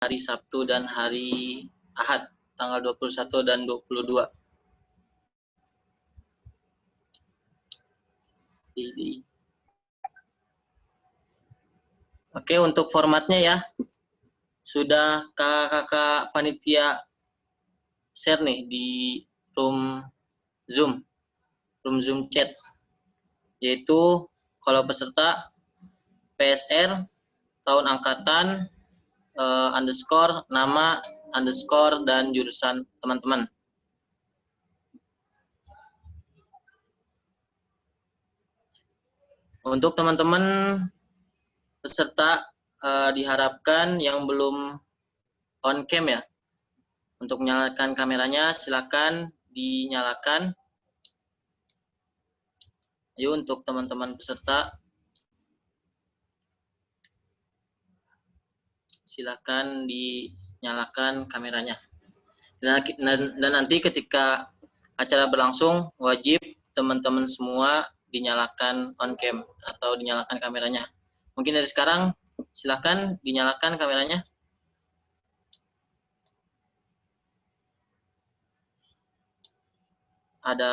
hari Sabtu dan hari Ahad, tanggal 21 dan 22. Oke, untuk formatnya ya, sudah kakak-kakak panitia share nih di room Zoom chat, yaitu kalau peserta PSR, tahun angkatan, underscore, nama, underscore, dan jurusan teman-teman. Untuk teman-teman peserta diharapkan yang belum on cam ya, untuk menyalakan kameranya silakan dinyalakan. Ayo untuk teman-teman peserta silakan dinyalakan kameranya. Dan nanti ketika acara berlangsung wajib teman-teman semua dinyalakan on cam atau dinyalakan kameranya. Mungkin dari sekarang silakan dinyalakan kameranya. Ada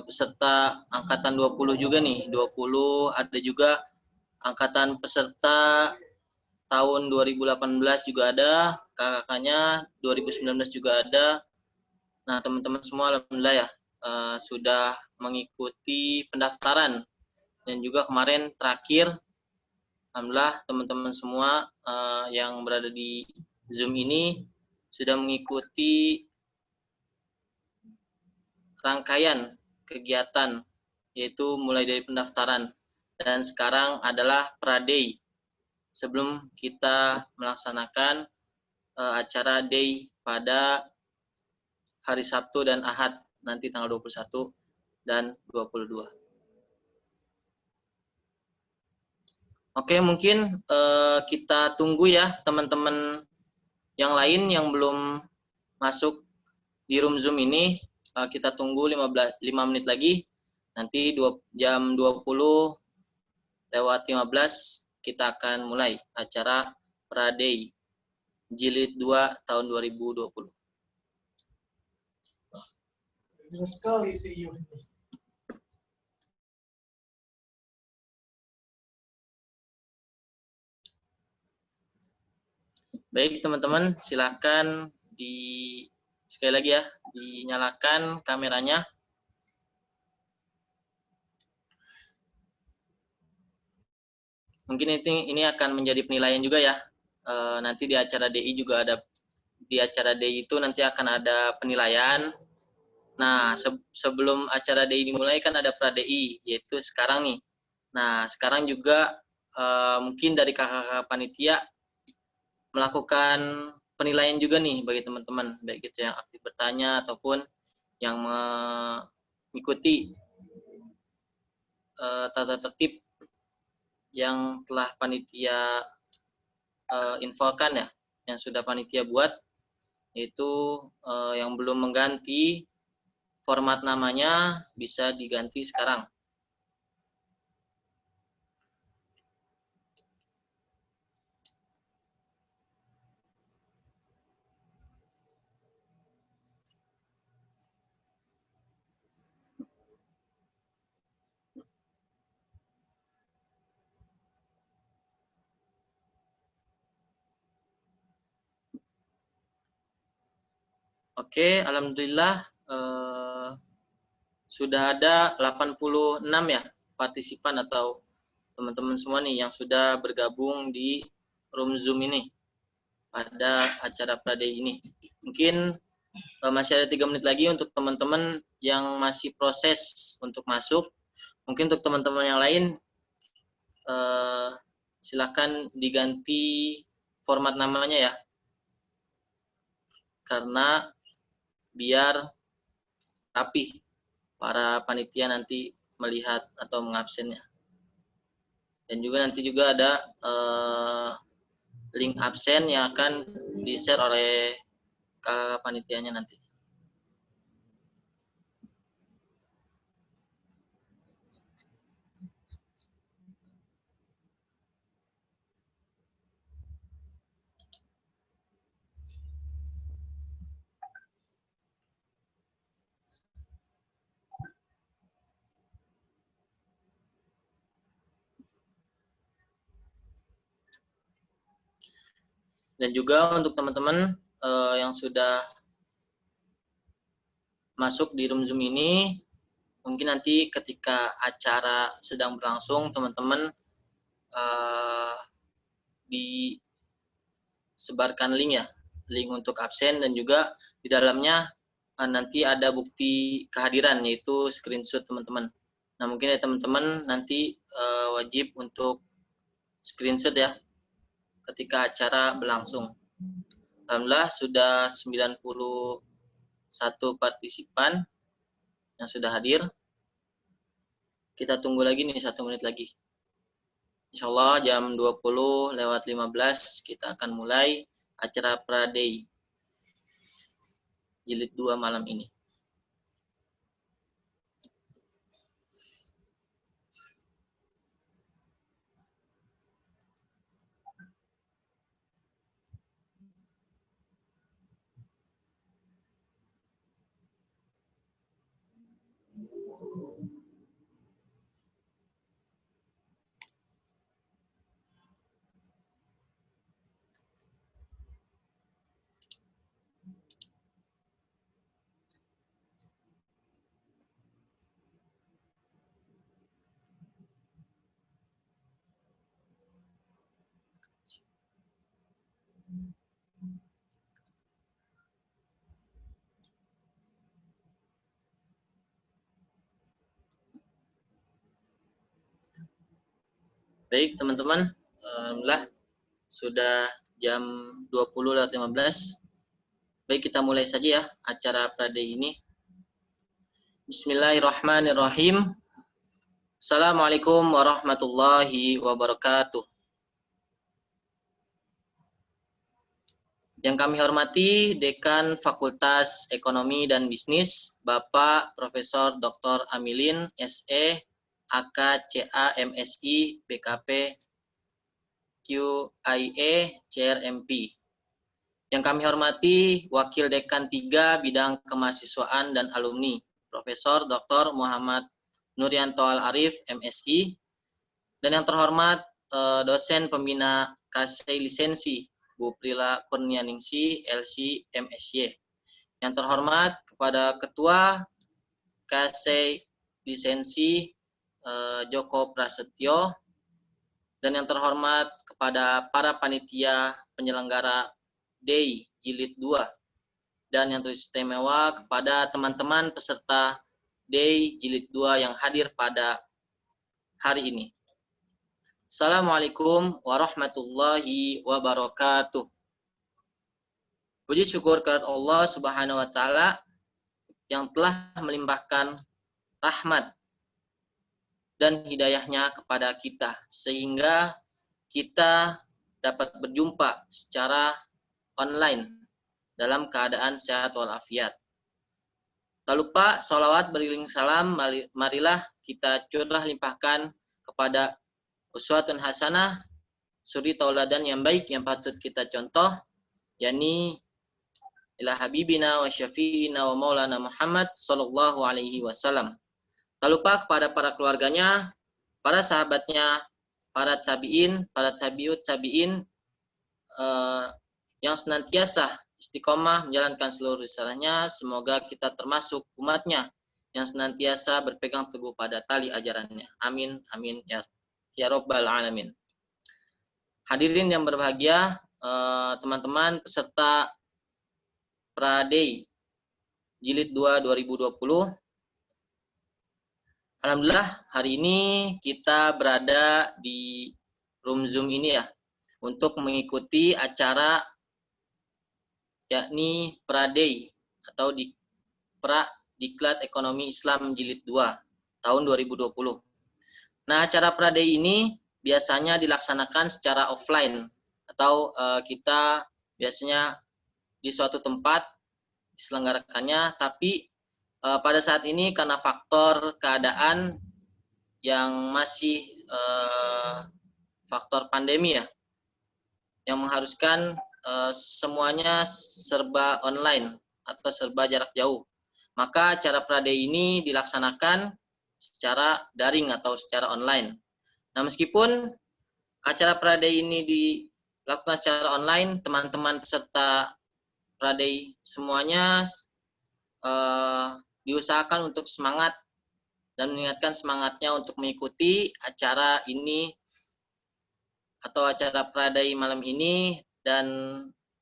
peserta angkatan 20 juga nih, 20, ada juga angkatan peserta tahun 2018 juga ada, kakaknya 2019 juga ada. Nah, teman-teman semua alhamdulillah ya sudah mengikuti pendaftaran, dan juga kemarin terakhir alhamdulillah teman-teman semua yang berada di Zoom ini sudah mengikuti rangkaian kegiatan, yaitu mulai dari pendaftaran dan sekarang adalah pra-day sebelum kita melaksanakan acara day pada hari Sabtu dan Ahad nanti tanggal 21 dan 22. Oke, mungkin kita tunggu ya teman-teman yang lain yang belum masuk di room Zoom ini. Kita tunggu 5 menit lagi. Nanti jam 20:15 kita akan mulai acara pra-day Jilid 2 tahun 2020. Sekali sih. Baik teman-teman, silakan sekali lagi ya dinyalakan kameranya. Mungkin ini akan menjadi penilaian juga ya. Nanti di acara DI juga ada, di acara DI itu nanti akan ada penilaian. Nah, sebelum acara DI dimulai kan ada pra-DI, yaitu sekarang nih. Nah, sekarang juga mungkin dari kakak-kakak panitia melakukan penilaian juga nih bagi teman-teman, baik itu yang aktif bertanya ataupun yang mengikuti tata tertib yang telah panitia infokan ya, yang sudah panitia buat, yaitu yang belum mengganti format namanya bisa diganti sekarang. Oke, alhamdulillah sudah ada 86 ya partisipan atau teman-teman semua nih yang sudah bergabung di room Zoom ini pada acara pra-day ini. Mungkin masih ada 3 menit lagi untuk teman-teman yang masih proses untuk masuk. Mungkin untuk teman-teman yang lain silakan diganti format namanya ya, karena biar rapi para panitia nanti melihat atau mengabsennya. Dan juga nanti juga ada link absen yang akan di-share oleh kakak panitianya nanti. Dan juga untuk teman-teman yang sudah masuk di room Zoom ini, mungkin nanti ketika acara sedang berlangsung, teman-teman disebarkan link ya, link untuk absen, dan juga di dalamnya nanti ada bukti kehadiran, yaitu screenshot teman-teman. Nah, mungkin ya teman-teman nanti wajib untuk screenshot ya ketika acara berlangsung. Alhamdulillah sudah 91 partisipan yang sudah hadir. Kita tunggu lagi nih 1 menit lagi. Insya Allah jam 20:15 kita akan mulai acara Praday jilid 2 malam ini. Baik teman-teman, alhamdulillah sudah jam 20:15. Baik, kita mulai saja ya acara Praday ini. Bismillahirrahmanirrahim. Assalamualaikum warahmatullahi wabarakatuh. Yang kami hormati Dekan Fakultas Ekonomi dan Bisnis, Bapak Profesor Dr. Amilin, SE, AK, CA, MSI, BKP, QIE, CRMP. Yang kami hormati Wakil Dekan 3 Bidang Kemahasiswaan dan Alumni, Profesor Dr. Muhammad Nuryanto Al-Arif, MSI. Dan yang terhormat dosen pembina KC Lisensi, Bu Prila Kurnianingsi, LC, MSY. Yang terhormat kepada Ketua KC Lisensi Joko Prasetyo. Dan yang terhormat kepada para panitia penyelenggara Day Jilid 2. Dan yang teristimewa kepada teman-teman peserta Day Jilid 2 yang hadir pada hari ini. Assalamualaikum warahmatullahi wabarakatuh. Puji syukur kepada Allah Subhanahu wa taala yang telah melimpahkan rahmat dan hidayahnya kepada kita sehingga kita dapat berjumpa secara online dalam keadaan sehat walafiat. Tak lupa sholawat beriring salam, marilah kita curah limpahkan kepada uswatun hasanah, suri tauladan yang baik yang patut kita contoh, yakni ila habibina wa syafi'ina wa maulana Muhammad sallallahu alaihi wasallam. Tak lupa kepada para keluarganya, para sahabatnya, para tabi'in, para tabi'ut tabi'in yang senantiasa istiqomah menjalankan seluruh risalahnya. Semoga kita termasuk umatnya yang senantiasa berpegang teguh pada tali ajarannya. Amin, amin, ya Rabbal Alamin. Hadirin yang berbahagia, teman-teman peserta Praday Jilid 2 2020. Alhamdulillah hari ini kita berada di room Zoom ini ya, untuk mengikuti acara yakni Praday atau Diklat Ekonomi Islam Jilid 2 tahun 2020. Nah, acara Praday ini biasanya dilaksanakan secara offline atau kita biasanya di suatu tempat diselenggarakannya, tapi pada saat ini karena faktor keadaan yang masih faktor pandemi ya, yang mengharuskan semuanya serba online atau serba jarak jauh, maka acara Praday ini dilaksanakan secara daring atau secara online. Nah, meskipun acara Praday ini lakukan secara online. Teman-teman peserta Praday semuanya diusahakan untuk semangat dan mengingatkan semangatnya untuk mengikuti acara ini atau acara Praday malam ini, dan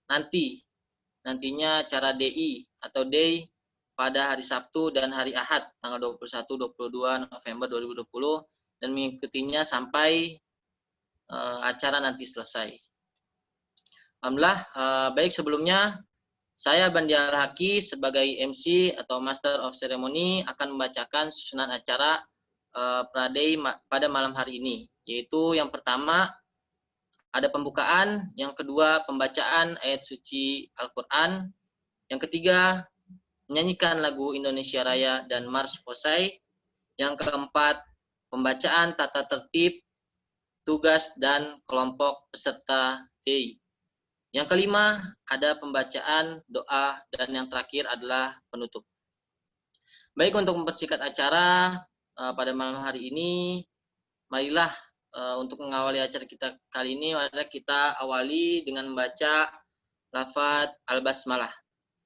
nantinya acara DI atau Day pada hari Sabtu dan hari Ahad tanggal 21-22 November 2020 dan mengikutinya sampai acara nanti selesai. Alhamdulillah, baik, sebelumnya saya Bandi Al-Haki sebagai MC atau Master of Ceremony akan membacakan susunan acara Praday pada malam hari ini, yaitu yang pertama ada pembukaan, yang kedua pembacaan ayat suci Al-Quran, yang ketiga menyanyikan lagu Indonesia Raya dan Mars Fosai, yang keempat pembacaan tata tertib, tugas, dan kelompok peserta DAY. Yang kelima ada pembacaan doa, dan yang terakhir adalah penutup. Baik, untuk mempersingkat acara pada malam hari ini, marilah untuk mengawali acara kita kali ini, mari kita awali dengan membaca lafaz Al-Basmalah.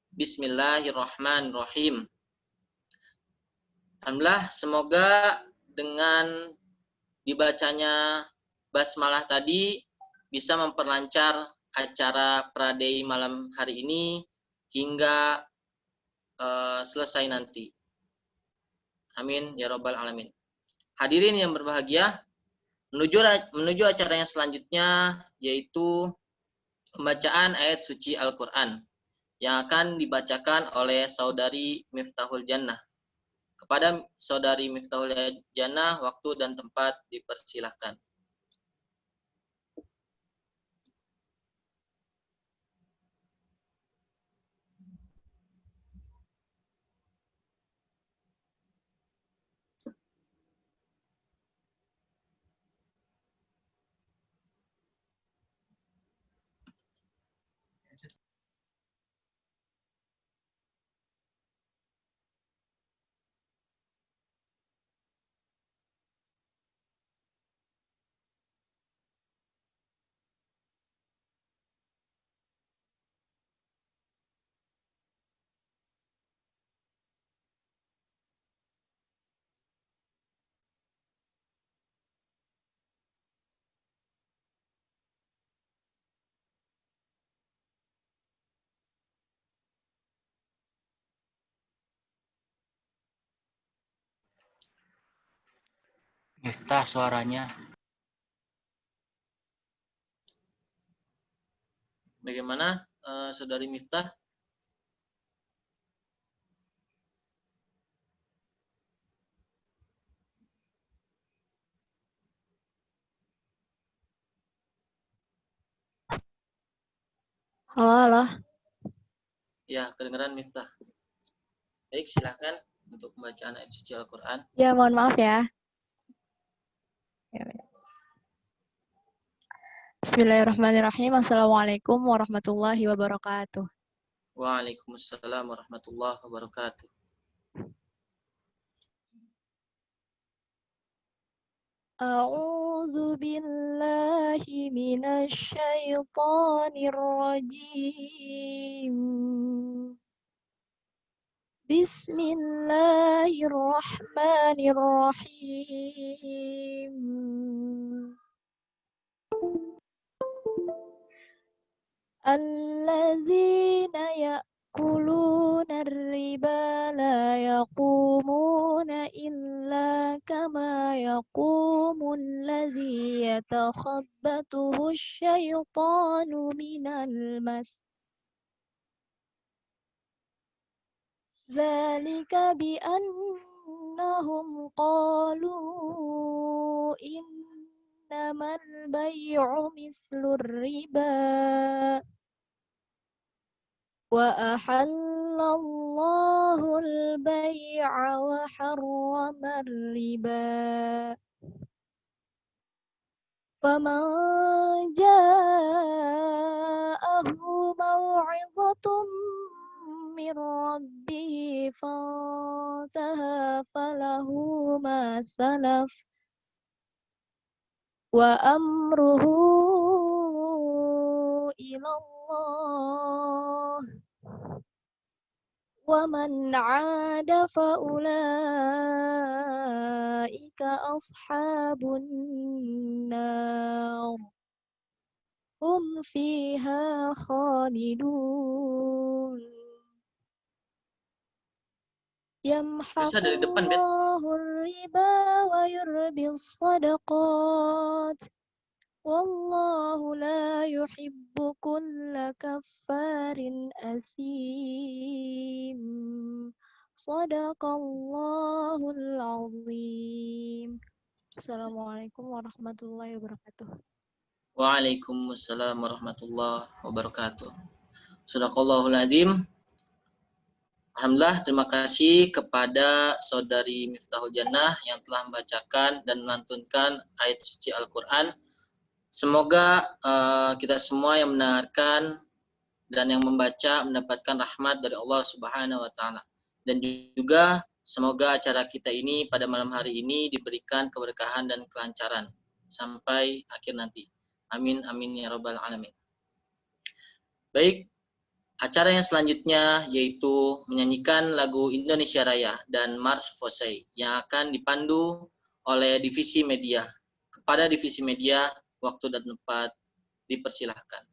Bismillahirrahmanirrahim. Alhamdulillah, semoga dengan dibacanya basmalah tadi bisa memperlancar acara Praday malam hari ini hingga selesai nanti. Amin ya robbal alamin. Hadirin yang berbahagia, menuju acara yang selanjutnya, yaitu pembacaan ayat suci Al-Quran yang akan dibacakan oleh Saudari Miftahul Jannah. Kepada Saudari Miftahul Jannah, waktu dan tempat dipersilahkan. Miftah suaranya. Bagaimana Saudari Miftah? Halo. Ya, kedengaran Miftah. Baik, silakan untuk pembacaan ayat suci Al-Quran. Ya, mohon maaf ya. Bismillahirrahmanirrahim. Assalamualaikum warahmatullahi wabarakatuh. Waalaikumsalam warahmatullahi wabarakatuh. A'udzu billahi minasy syaithanir rajim. Bismillahirrahmanirrahim. Alladzina ya'kuluna ar-riba la yaqumuna illa kama yaqumu alladzi yatakhabbathu asy-syaitanu minal mas. Dzalika bi annahum qalu innamal bay'u mislur riba. Wa ahallallahu al-bay'a wa harrama ar-riba. Faman ja'ahu maw'izatun min rabbih fantaha falahu ma salaf wa amruhu إلى الله ومن عاد فأولئك أصحاب النار هم فيها خالدون يمحق Bisa dari depan, Bet. الله الربا ويربي الصدقات والله لا يحب كل كفار أثيم صدق الله العظيم. Assalamualaikum warahmatullahi wabarakatuh. Waalaikumsalam warahmatullahi wabarakatuh. Shadaqallahul adzim. Alhamdulillah, terima kasih kepada Saudari Miftahul Jannah yang telah membacakan dan melantunkan ayat suci Al-Quran. Semoga kita semua yang mendengarkan dan yang membaca mendapatkan rahmat dari Allah Subhanahu wa Ta'ala. Dan juga semoga acara kita ini pada malam hari ini diberikan keberkahan dan kelancaran sampai akhir nanti. Amin, amin ya rabbal alamin. Baik, acara yang selanjutnya yaitu menyanyikan lagu Indonesia Raya dan Mars Fosei yang akan dipandu oleh divisi media. Kepada divisi media, waktu dan tempat dipersilahkan.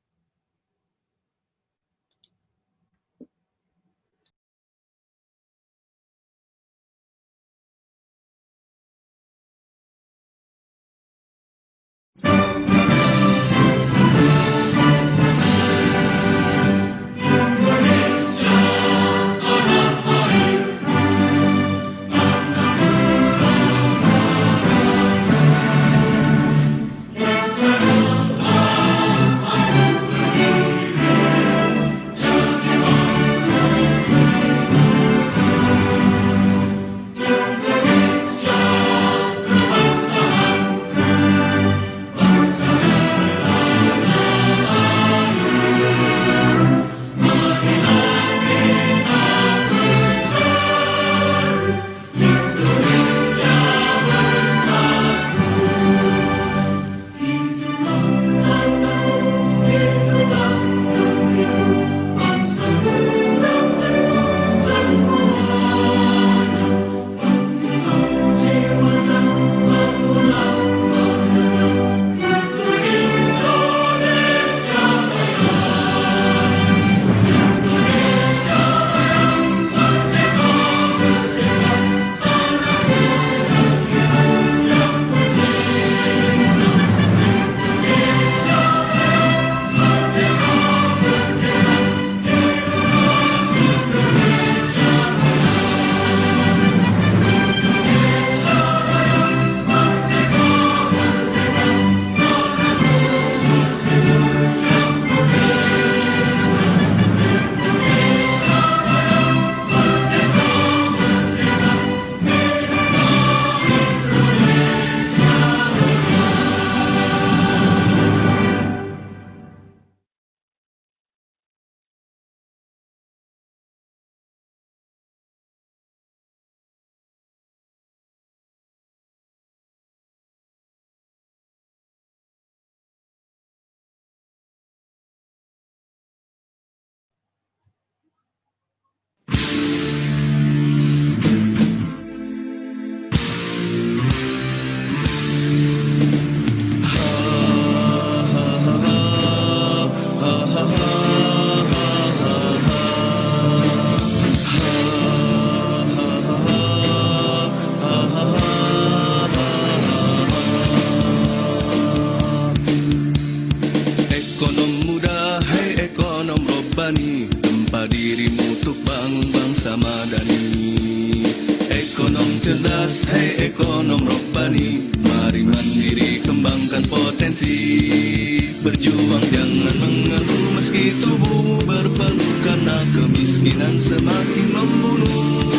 Rabbani, tempa dirimu untuk bangun bangsa madani. Ekonom cerdas, hai ekonom Rabbani, mari mandiri kembangkan potensi. Berjuang jangan mengeluh meski tubuhmu berpeluh, karena kemiskinan semakin membunuh.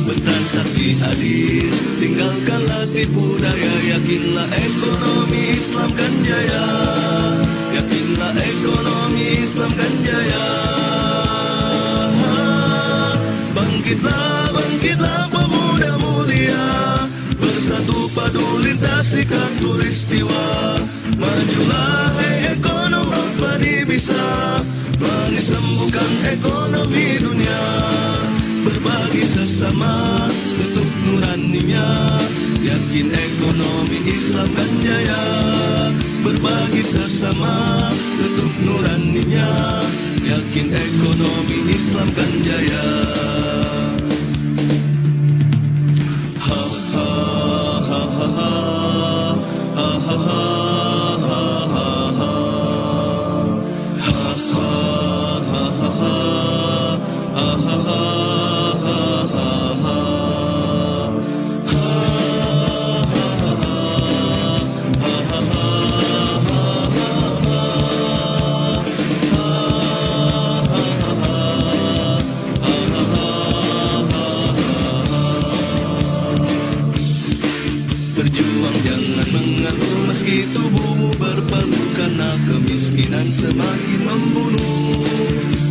Bertransaksi adil, tinggalkanlah tipu daya, yakinlah ekonomi Islam kan jaya. Yakinlah ekonomi Islam kan jaya. Bangkitlah, bangkitlah pemuda mulia, bersatu padu lintas melintasi khatulistiwa. Majulah hei ekonom Rabbani bisa mensembuhkan ekonomi dunia. Berbagi sesama untuk nuraninya, yakin ekonomi Islam kan jaya. Berbagi sesama untuk nuraninya, yakin ekonomi Islam kan jaya. Ha ha ha ha ha ha ha ha. Berjuang jangan mengeluh meski tubuhmu berpeluh, karena kemiskinan semakin membunuh.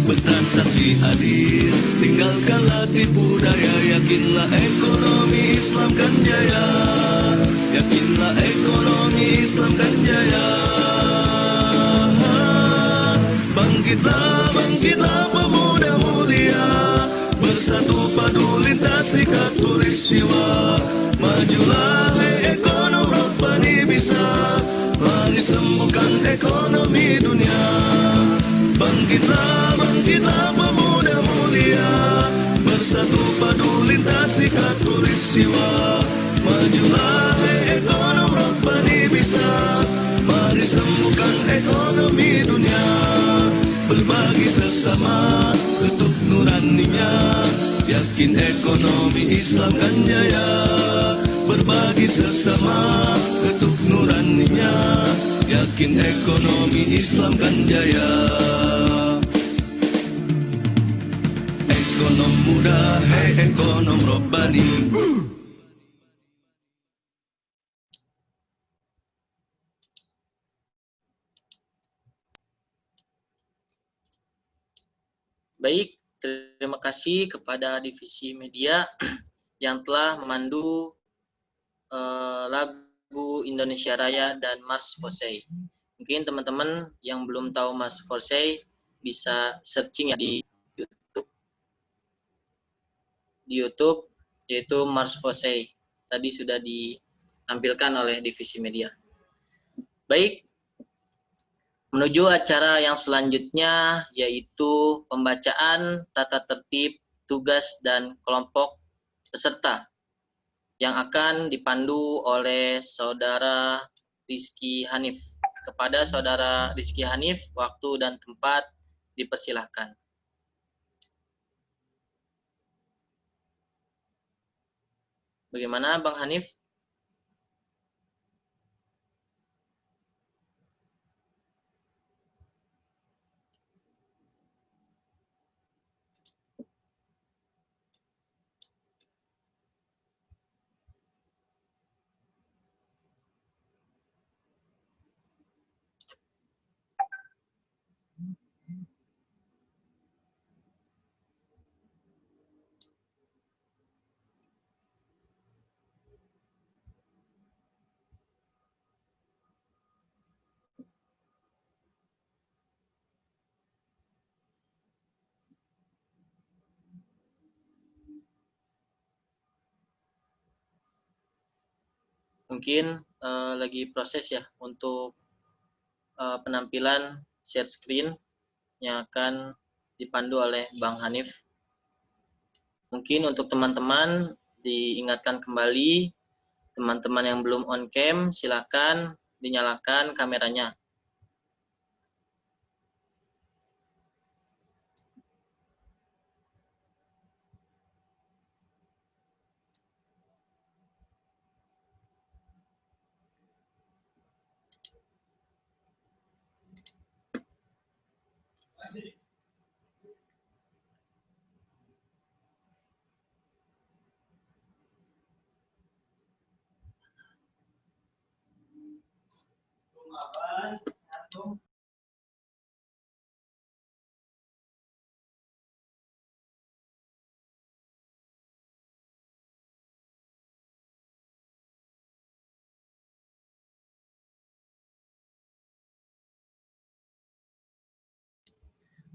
Bertransaksi adil, tinggalkanlah tipu daya. Yakinlah ekonomi Islam kan jaya. Yakinlah ekonomi Islam kan jaya. Bangkitlah, bangkitlah pemuda mulia, bersatu padu lintasi khatulistiwa. Majulah hei ekonom Rabbani bisa mensembuhkan ekonomi dunia. Bangkitlah, bangkitlah pemuda mulia, bersatu padu lintasi khatulistiwa. Majulah hei ekonom Rabbani bisa mensembuhkan ekonomi dunia. Berbagi sesama untuk nuraninya, yakin ekonomi Islam kan jaya. Berbagi sesama untuk nuraninya, yakin ekonomi Islam kan jaya. Ekonom muda, hei ekonom Rabbani. Baik, terima kasih kepada divisi media yang telah memandu lagu Indonesia Raya dan Mars Forsey. Mungkin teman-teman yang belum tahu Mars Forsey bisa searching ya di YouTube yaitu Mars Forsey. Tadi sudah ditampilkan oleh divisi media. Baik, menuju acara yang selanjutnya yaitu pembacaan tata tertib tugas dan kelompok peserta yang akan dipandu oleh Saudara Rizky Hanif. Kepada Saudara Rizky Hanif, waktu dan tempat dipersilahkan. Bagaimana Bang Hanif? Mungkin lagi proses ya untuk penampilan share screen yang akan dipandu oleh Bang Hanif. Mungkin untuk teman-teman diingatkan kembali, teman-teman yang belum on cam silakan dinyalakan kameranya.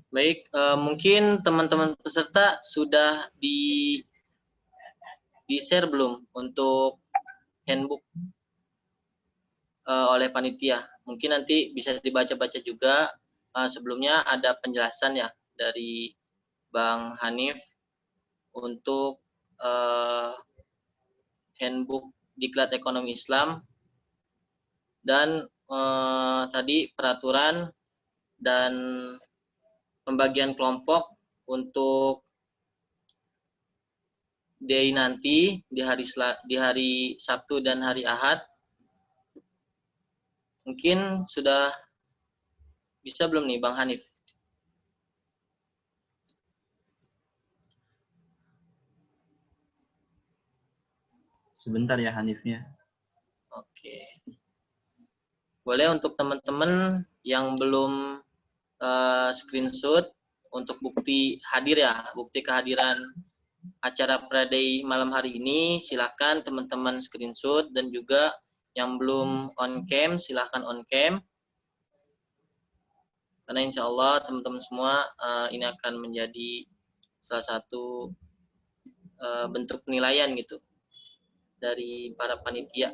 Baik, mungkin teman-teman peserta sudah di-share belum untuk handbook oleh panitia? Mungkin nanti bisa dibaca-baca juga. Sebelumnya ada penjelasan ya dari Bang Hanif untuk handbook Diklat Ekonomi Islam dan tadi peraturan dan pembagian kelompok untuk day nanti di hari Sabtu dan hari Ahad. Mungkin sudah bisa belum nih Bang Hanif? Sebentar ya Hanifnya. Oke. Boleh untuk teman-teman yang belum screenshot untuk bukti hadir ya, bukti kehadiran acara Praday malam hari ini, silakan teman-teman screenshot, dan juga yang belum on cam silakan on cam. Karena insya Allah teman-teman semua ini akan menjadi salah satu bentuk penilaian gitu dari para panitia.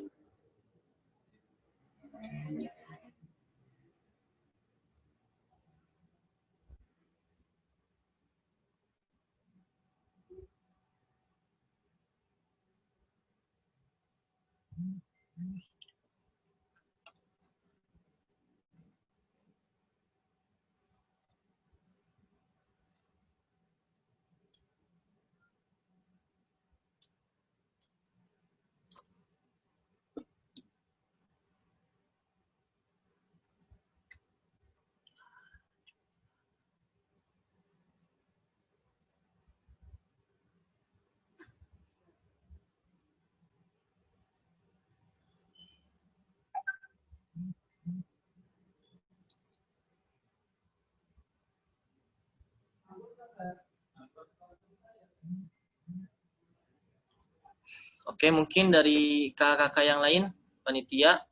Oke, mungkin dari kakak-kakak yang lain, panitia.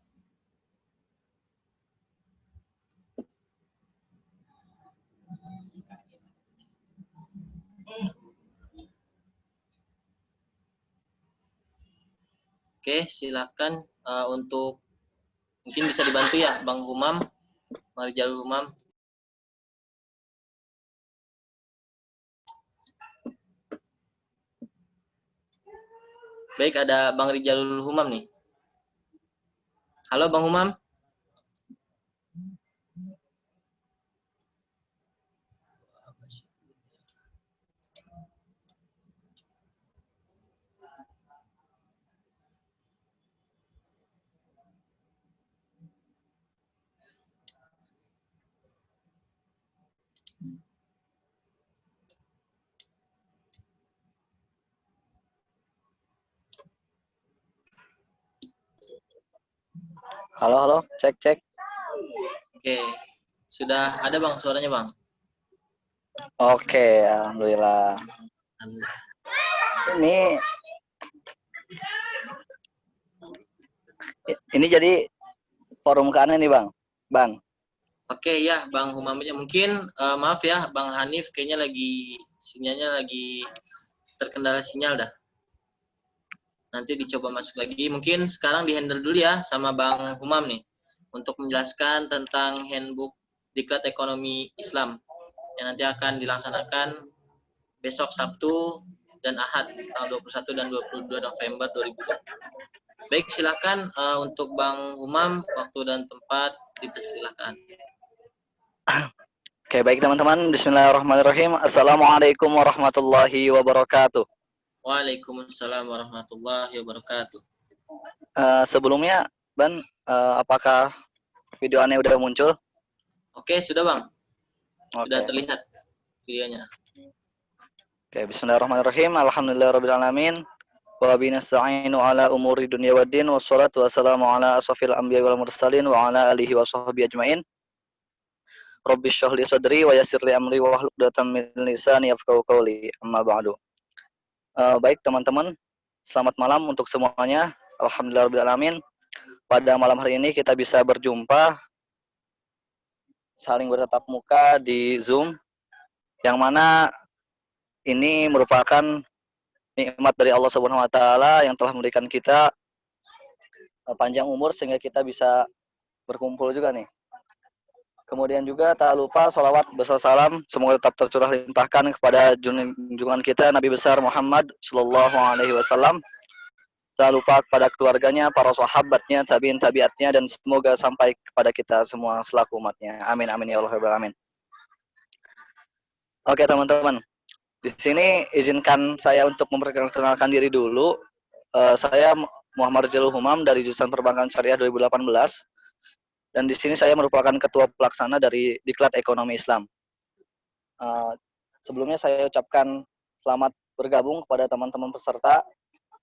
Oke, silakan untuk mungkin bisa dibantu ya, Bang Humam, Bang Rizal Humam. Baik, ada Bang Rizal Humam nih. Halo Bang Humam. Halo, cek. Oke, sudah ada Bang suaranya Bang? Oke, alhamdulillah. Ini jadi forum ke nih Bang. Oke ya Bang Humam, mungkin maaf ya Bang Hanif, kayaknya sinyalnya lagi terkendala sinyal dah. Nanti dicoba masuk lagi. Mungkin sekarang di-handle dulu ya sama Bang Humam nih untuk menjelaskan tentang handbook Diklat Ekonomi Islam yang nanti akan dilaksanakan besok Sabtu dan Ahad tanggal 21 dan 22 November 2020. Baik, silakan untuk Bang Humam, waktu dan tempat dipersilakan. Oke, baik teman-teman. Bismillahirrahmanirrahim. Assalamualaikum warahmatullahi wabarakatuh. Waalaikumsalam warahmatullahi wabarakatuh. Sebelumnya, Ban, apakah videonya udah muncul? Oke, sudah Bang. Sudah Oke. terlihat videonya. Oke, bismillahirrahmanirrahim. Alhamdulillahirabbil alamin. Wa bihi nasta'inu ala umuri dunya waddin wassalatu wassalamu ala asrofil anbiya'i wal mursalin wa ala alihi wa sahbihi ajmain. Rabbi shrah li sadri wa yassir li amri wa hlul 'uqdatam min lisani yafqahu qawli. Amma ba'du. Baik teman-teman, selamat malam untuk semuanya. Alhamdulillahirabbil alamin. Pada malam hari ini kita bisa berjumpa saling bertatap muka di Zoom yang mana ini merupakan nikmat dari Allah Subhanahu wa taala yang telah memberikan kita panjang umur sehingga kita bisa berkumpul juga nih. Kemudian juga tak lupa sholawat beserta salam semoga tetap tercurah limpahkan kepada junjungan kita Nabi besar Muhammad Shallallahu Alaihi Wasallam. Tak lupa kepada keluarganya, para sahabatnya, tabiin tabiatnya, dan semoga sampai kepada kita semua selaku umatnya. Amin amin ya Allah alamin. Oke teman-teman, di sini izinkan saya untuk memperkenalkan diri dulu. Saya Muhammad Rizalul Humam dari jurusan Perbankan Syariah 2018. Dan di sini saya merupakan ketua pelaksana dari Diklat Ekonomi Islam. Sebelumnya saya ucapkan selamat bergabung kepada teman-teman peserta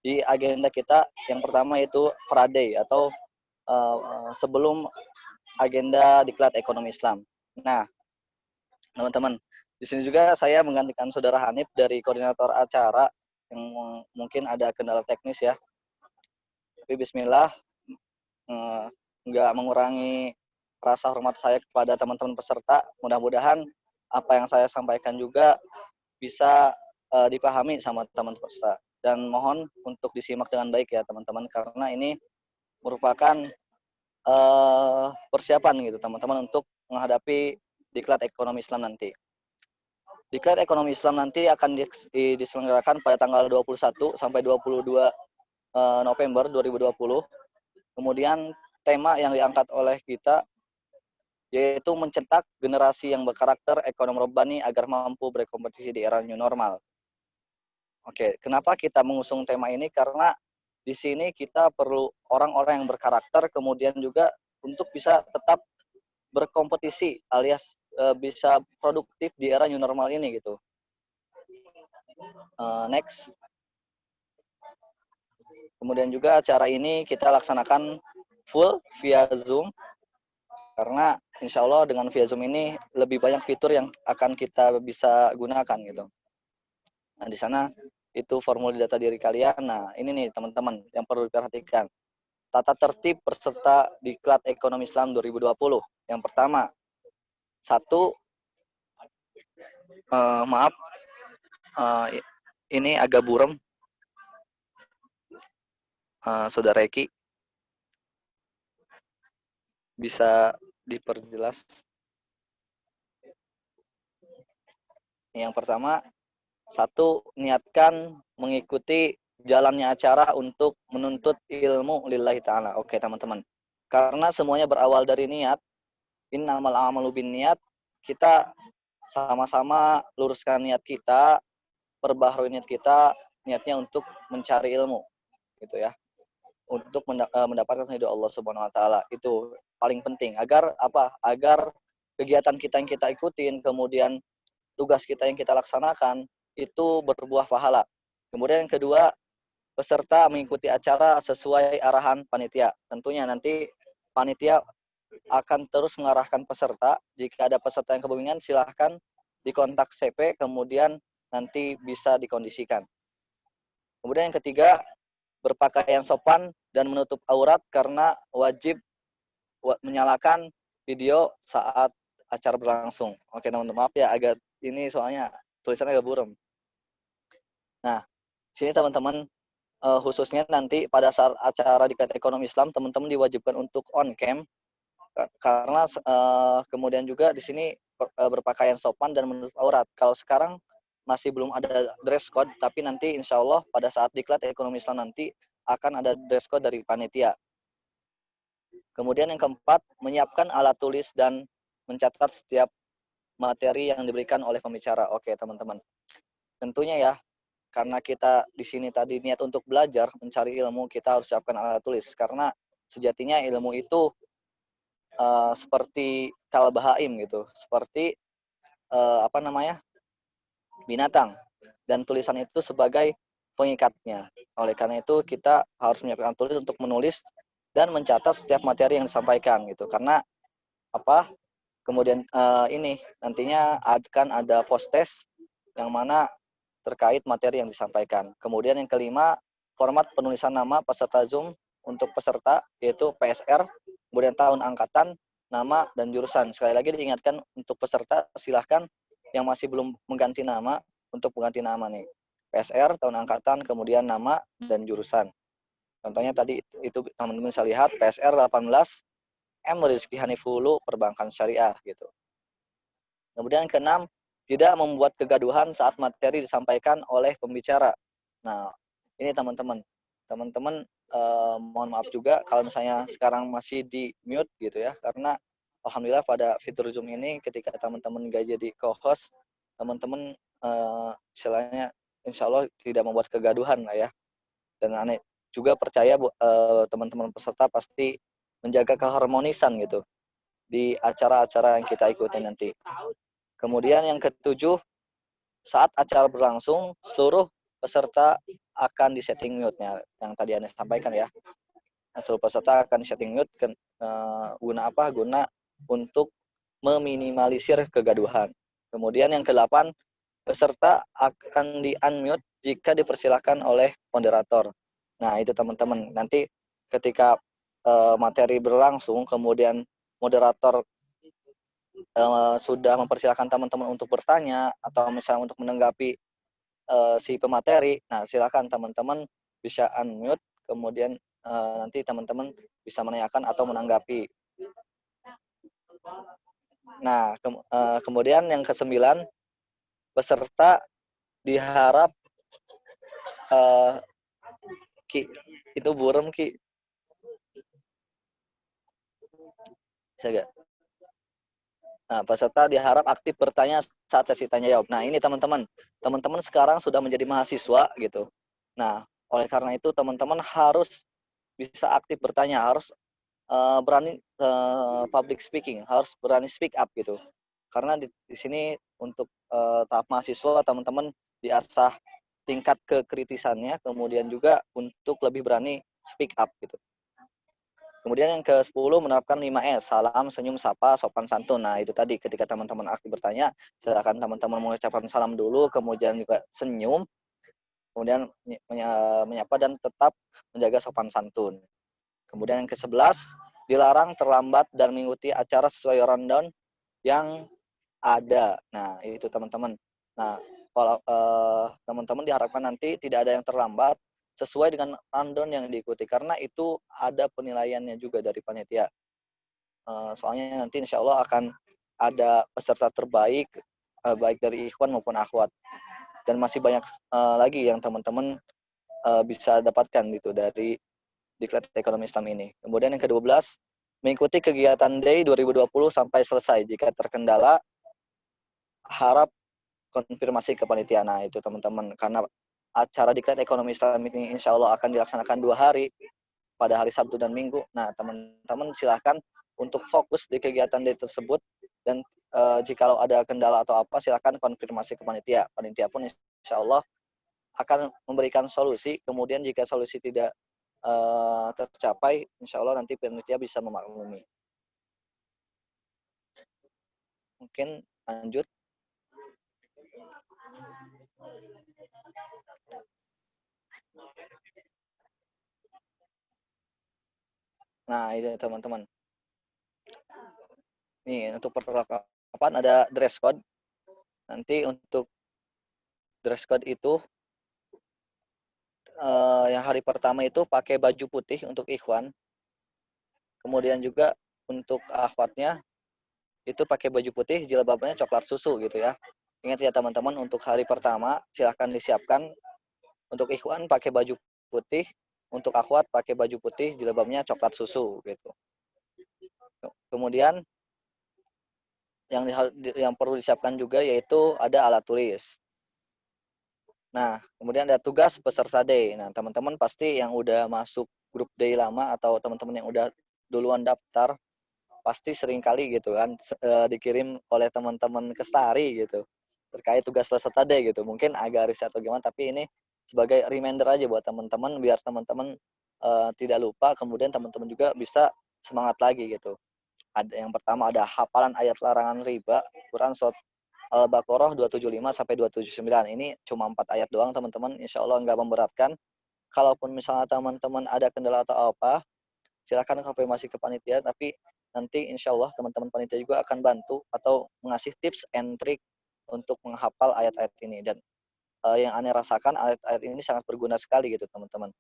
di agenda kita. Yang pertama yaitu Praday atau sebelum agenda Diklat Ekonomi Islam. Nah, teman-teman, di sini juga saya menggantikan Saudara Hanif dari koordinator acara yang mungkin ada kendala teknis ya. Tapi Bismillah, nggak mengurangi rasa hormat saya kepada teman-teman peserta. Mudah-mudahan apa yang saya sampaikan juga bisa dipahami sama teman-teman peserta. Dan mohon untuk disimak dengan baik ya teman-teman, karena ini merupakan persiapan gitu teman-teman untuk menghadapi Diklat Ekonomi Islam nanti. Diklat Ekonomi Islam nanti akan diselenggarakan pada tanggal 21 sampai 22 November 2020. Kemudian tema yang diangkat oleh kita yaitu mencetak generasi yang berkarakter ekonomi robbani agar mampu berkompetisi di era new normal. Oke, kenapa kita mengusung tema ini? Karena di sini kita perlu orang-orang yang berkarakter, kemudian juga untuk bisa tetap berkompetisi alias bisa produktif di era new normal ini gitu. Next. Kemudian juga acara ini kita laksanakan full via Zoom karena insya Allah dengan via Zoom ini lebih banyak fitur yang akan kita bisa gunakan gitu. Nah di sana itu formulir data diri kalian. Nah ini nih teman-teman yang perlu diperhatikan. Tata tertib peserta Diklat Ekonomi Islam 2020. Yang pertama, ini agak buram. Saudara Eki bisa diperjelas. Yang pertama, niatkan mengikuti jalannya acara untuk menuntut ilmu lillahi ta'ala. Oke teman-teman, karena semuanya berawal dari niat. Innamal a'malu binniyat. Kita sama-sama luruskan niat kita, perbaharui niat kita, niatnya untuk mencari ilmu gitu ya, untuk mendapatkan ridho Allah Subhanahu wa taala. Itu paling penting agar apa? Agar kegiatan kita yang kita ikutin, kemudian tugas kita yang kita laksanakan itu berbuah pahala. Kemudian yang kedua, peserta mengikuti acara sesuai arahan panitia. Tentunya nanti panitia akan terus mengarahkan peserta. Jika ada peserta yang kebingungan, silahkan dikontak CP, kemudian nanti bisa dikondisikan. Kemudian yang ketiga, berpakaian sopan dan menutup aurat karena wajib menyalakan video saat acara berlangsung. Oke teman-teman, maaf ya agak ini soalnya tulisannya agak buram. Nah, sini teman-teman khususnya nanti pada saat acara Diklat Ekonomi Islam, teman-teman diwajibkan untuk on cam karena kemudian juga di sini berpakaian sopan dan menutup aurat. Kalau sekarang masih belum ada dress code, tapi nanti insya Allah pada saat Diklat Ekonomi Islam nanti akan ada dress code dari panitia. Kemudian yang keempat, menyiapkan alat tulis dan mencatat setiap materi yang diberikan oleh pembicara. Oke teman-teman, tentunya ya, karena kita di sini tadi niat untuk belajar, mencari ilmu, kita harus siapkan alat tulis. Karena sejatinya ilmu itu seperti kalbahaim gitu, seperti binatang, dan tulisan itu sebagai pengikatnya. Oleh karena itu kita harus menyiapkan tulis untuk menulis dan mencatat setiap materi yang disampaikan gitu. Karena apa? Kemudian ini nantinya akan ada post test yang mana terkait materi yang disampaikan. Kemudian yang kelima, format penulisan nama peserta Zoom untuk peserta yaitu PSR, kemudian tahun angkatan, nama dan jurusan. Sekali lagi diingatkan untuk peserta silahkan yang masih belum mengganti nama untuk mengganti nama nih. PSR, tahun angkatan, kemudian nama dan jurusan. Contohnya tadi itu teman-teman bisa lihat PSR 18 M Rizky Hanifulu Perbankan Syariah gitu. Kemudian yang keenam, tidak membuat kegaduhan saat materi disampaikan oleh pembicara. Nah, ini teman-teman. Teman-teman mohon maaf juga kalau misalnya sekarang masih di mute gitu ya, karena alhamdulillah pada fitur Zoom ini ketika teman-teman nggak jadi co-host, teman-teman istilahnya insya Allah tidak membuat kegaduhan lah ya. Dan aneh juga percaya teman-teman peserta pasti menjaga keharmonisan gitu di acara-acara yang kita ikuti nanti. Kemudian yang ketujuh, saat acara berlangsung, seluruh peserta akan disetting mute-nya, yang tadi Anda sampaikan ya. Nah, seluruh peserta akan disetting mute, guna apa? Guna untuk meminimalisir kegaduhan. Kemudian yang ke-8, peserta akan di-unmute jika dipersilakan oleh moderator. Nah, itu teman-teman. Nanti ketika materi berlangsung, kemudian moderator sudah mempersilahkan teman-teman untuk bertanya atau misalnya untuk menanggapi si pemateri, nah silakan teman-teman bisa unmute, kemudian nanti teman-teman bisa menanyakan atau menanggapi. Nah, kemudian yang ke-9, peserta diharap Ki, itu burem Ki. Bisa gak? Nah, peserta diharap aktif bertanya saat sesi tanya jawab. Nah, ini teman-teman. Teman-teman sekarang sudah menjadi mahasiswa gitu. Nah, oleh karena itu teman-teman harus bisa aktif bertanya, harus berani public speaking, harus berani speak up gitu. Karena di sini untuk tahap mahasiswa teman-teman diasah tingkat kekritisannya, kemudian juga untuk lebih berani speak up gitu. Kemudian yang ke-10 menerapkan 5S, salam, senyum, sapa, sopan santun. Nah, itu tadi ketika teman-teman aktif bertanya, silakan teman-teman mengucapkan salam dulu, kemudian juga senyum, kemudian menyapa dan tetap menjaga sopan santun. Kemudian yang ke-11, dilarang terlambat dan mengikuti acara sesuai rundown yang ada. Nah, itu teman-teman. Nah, kalau teman-teman diharapkan nanti tidak ada yang terlambat sesuai dengan rundown yang diikuti, karena itu ada penilaiannya juga dari panitia. Soalnya nanti insya Allah akan ada peserta terbaik, baik dari ikhwan maupun akhwat. Dan masih banyak lagi yang teman-teman bisa dapatkan gitu dari Diklat Ekonomi Islam ini. Kemudian yang ke-12, mengikuti kegiatan Day 2020 sampai selesai. Jika terkendala, harap konfirmasi ke panitia. Nah, itu teman-teman. Karena acara Diklat Ekonomi Islam ini insya Allah akan dilaksanakan 2 hari, pada hari Sabtu dan Minggu. Nah, teman-teman silahkan untuk fokus di kegiatan Day tersebut. Dan jikalau ada kendala atau apa, silahkan konfirmasi ke panitia. Panitia pun insya Allah akan memberikan solusi. Kemudian jika solusi tidak tercapai, insya Allah nanti panitia bisa memaklumi. Mungkin lanjut. Nah, ini teman-teman. Nih, untuk perlengkapan ada dress code. Nanti untuk dress code itu yang hari pertama itu pakai baju putih untuk ikhwan. Kemudian juga untuk akhwatnya itu pakai baju putih, jilbabnya coklat susu gitu ya. Ingat ya teman-teman, untuk hari pertama silahkan disiapkan. Untuk ikhwan pakai baju putih, untuk akhwat pakai baju putih, jilbabnya coklat susu gitu. Kemudian yang perlu disiapkan juga yaitu ada alat tulis. Nah, kemudian ada tugas peserta Day. Nah, teman-teman pasti yang udah masuk grup Day lama atau teman-teman yang udah duluan daftar pasti sering kali gitu kan dikirim oleh teman-teman Kestari gitu terkait tugas peserta Day gitu. Mungkin agak riset atau gimana, tapi ini sebagai reminder aja buat teman-teman biar teman-teman tidak lupa, kemudian teman-teman juga bisa semangat lagi gitu. Ada yang pertama ada hafalan ayat larangan riba, Quran surat Al-Baqarah 275 sampai 279. Ini cuma 4 ayat doang teman-teman, insya Allah nggak memberatkan. Kalaupun misalnya teman-teman ada kendala atau apa, silakan konfirmasi ke panitia, tapi nanti insya Allah teman-teman panitia juga akan bantu atau mengasih tips and trick untuk menghafal ayat-ayat ini. Dan yang aneh rasakan ayat-ayat ini sangat berguna sekali gitu teman-teman.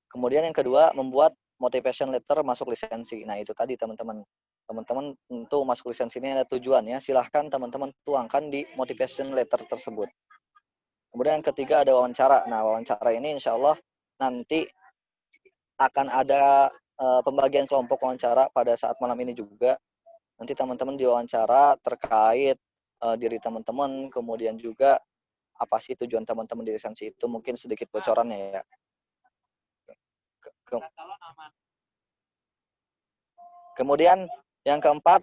Kemudian yang kedua, membuat motivation letter masuk lisensi. Nah itu tadi teman-teman. Teman-teman tentu masuk lisensi ini ada tujuannya. Silahkan teman-teman tuangkan di motivation letter tersebut. Kemudian yang ketiga ada wawancara. Nah wawancara ini insya Allah nanti akan ada pembagian kelompok wawancara pada saat malam ini juga. Nanti teman-teman diwawancara terkait diri teman-teman, kemudian juga apa sih tujuan teman-teman di lisensi itu, mungkin sedikit bocorannya ya. Kemudian yang keempat,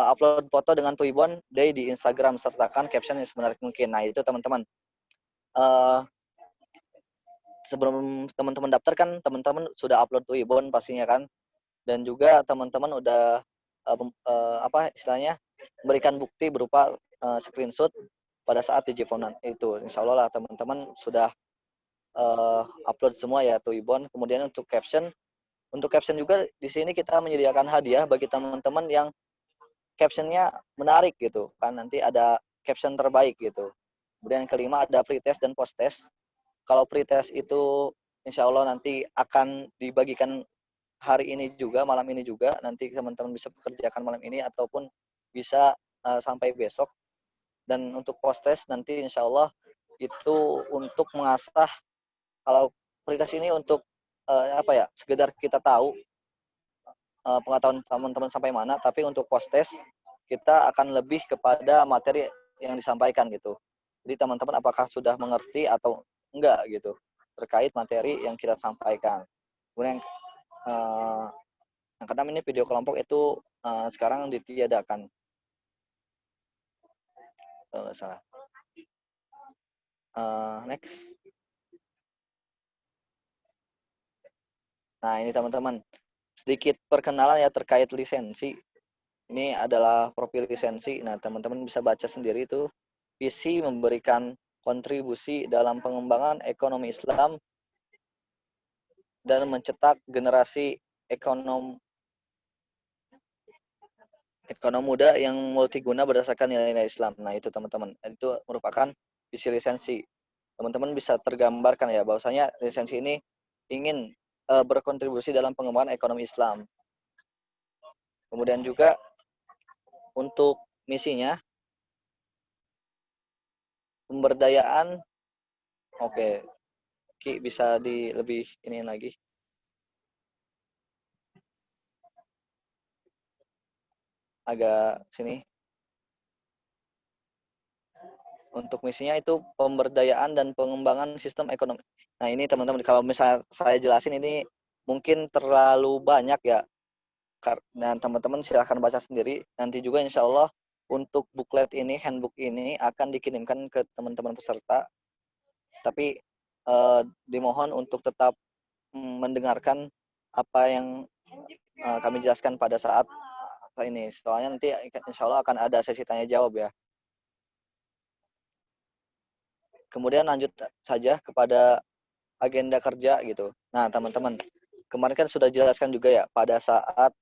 upload foto dengan Tuibon Day di Instagram, sertakan caption yang semenarik mungkin. Nah itu teman-teman. Sebelum teman-teman daftar kan teman-teman sudah upload Tuibon pastinya kan, dan juga teman-teman udah apa istilahnya memberikan bukti berupa screenshot pada saat Digifonan itu. Insya Allah lah teman-teman sudah upload semua ya Tuibon. Kemudian untuk caption juga di sini kita menyediakan hadiah bagi teman-teman yang captionnya menarik gitu kan, nanti ada caption terbaik gitu. Kemudian yang kelima ada pretest dan posttest. Kalau pretest itu insya Allah nanti akan dibagikan hari ini juga, malam ini juga, nanti teman-teman bisa pekerjakan malam ini ataupun bisa sampai besok. Dan untuk posttest nanti insya Allah itu untuk mengasah, kalau pretest ini untuk apa ya, sekedar kita tahu pengetahuan teman-teman sampai mana, tapi untuk posttest kita akan lebih kepada materi yang disampaikan gitu. Jadi teman-teman apakah sudah mengerti atau enggak gitu terkait materi yang kita sampaikan. Kemudian yang keenam ini video kelompok itu sekarang ditiadakan. Salah. Next. Nah ini teman-teman, sedikit perkenalan ya terkait lisensi. Ini adalah profil lisensi. Nah teman-teman bisa baca sendiri itu. Visi memberikan kontribusi dalam pengembangan ekonomi Islam dan mencetak generasi ekonom muda yang multiguna berdasarkan nilai-nilai Islam. Nah itu teman-teman, itu merupakan visi lisensi. Teman-teman bisa tergambarkan ya bahwasanya lisensi ini ingin berkontribusi dalam pengembangan ekonomi Islam. Kemudian juga untuk misinya pemberdayaan. Oke, Ki bisa lebih ini lagi. Agak sini. Untuk misinya itu pemberdayaan dan pengembangan sistem ekonomi. Nah ini teman-teman, kalau misalnya saya jelasin ini mungkin terlalu banyak ya. Dan teman-teman silahkan baca sendiri. Nanti juga insya Allah untuk booklet ini, handbook ini akan dikirimkan ke teman-teman peserta. Tapi dimohon untuk tetap mendengarkan apa yang kami jelaskan pada saat ini. Soalnya nanti insya Allah akan ada sesi tanya jawab ya. Kemudian lanjut saja kepada agenda kerja gitu. Nah teman-teman, kemarin kan sudah jelaskan juga ya pada saat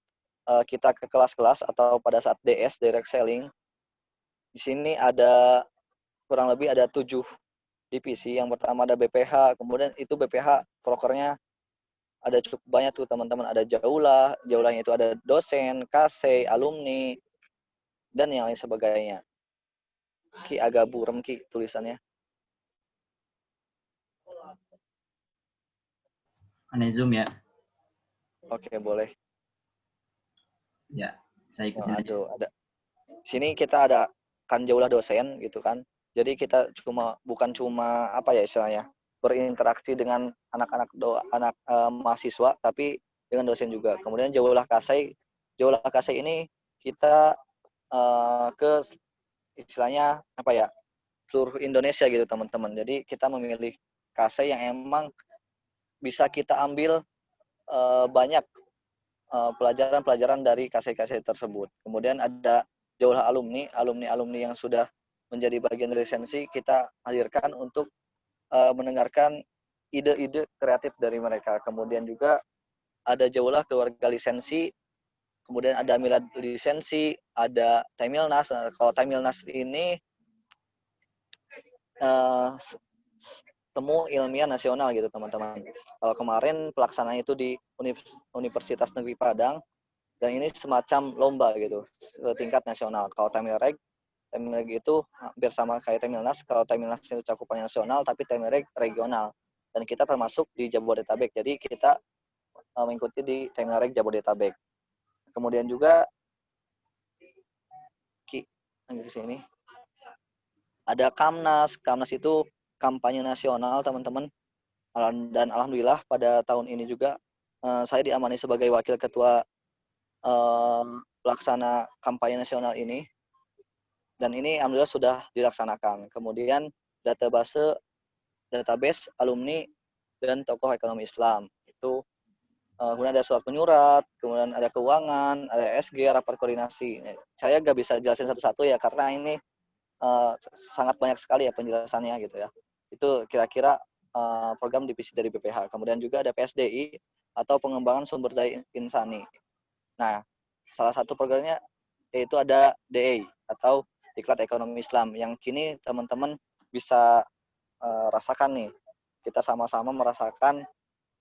kita ke kelas-kelas atau pada saat DS, direct selling, di sini ada kurang lebih ada 7 divisi. Yang pertama ada BPH, kemudian itu BPH prokernya ada cukup banyak tuh teman-teman. Ada jaulahnya itu ada dosen, KC, alumni, dan yang lain sebagainya. Ki agak burem Ki tulisannya. Aneh Zoom ya. Oke, boleh. Ya, saya ikutin aja. Ada. Sini kita ada kan jaulah dosen gitu kan. Jadi kita bukan cuma apa ya istilahnya berinteraksi dengan anak-anak mahasiswa, tapi dengan dosen juga. Kemudian jaulah kasai ini kita ke istilahnya apa ya, seluruh Indonesia gitu teman-teman. Jadi kita memilih kasai yang emang bisa kita ambil banyak pelajaran-pelajaran dari kasai-kasai tersebut. Kemudian ada jaulah alumni yang sudah menjadi bagian dari lisensi, kita hadirkan untuk mendengarkan ide-ide kreatif dari mereka. Kemudian juga ada jaulah keluarga lisensi, kemudian ada milad lisensi, ada Taimilnas. Nah, kalau Taimilnas ini temu ilmiah nasional gitu teman-teman. Kalau kemarin pelaksanaan itu di Universitas Negeri Padang, dan ini semacam lomba gitu tingkat nasional. Kalau Taimilreg itu hampir sama kayak Taimilnas. Kalau Taimilnas itu cakupannya nasional, tapi Taimilreg regional. Dan kita termasuk di Jabodetabek. Jadi kita mengikuti di Taimilreg Jabodetabek. Kemudian juga di sini ada Kamnas. Kamnas itu kampanye nasional teman-teman. Dan alhamdulillah pada tahun ini juga saya diamani sebagai wakil ketua pelaksana kampanye nasional ini, dan ini alhamdulillah sudah dilaksanakan. Kemudian database alumni dan tokoh ekonomi Islam itu, kemudian ada surat penyurat, kemudian ada keuangan, ada SG, rapat koordinasi. Saya nggak bisa jelasin satu-satu ya karena ini sangat banyak sekali ya penjelasannya gitu ya. Itu kira-kira program divisi dari BPH. Kemudian juga ada PSDI atau pengembangan sumber daya insani. Nah, salah satu programnya yaitu ada DA atau Diklat Ekonomi Islam yang kini teman-teman bisa rasakan nih. Kita sama-sama merasakan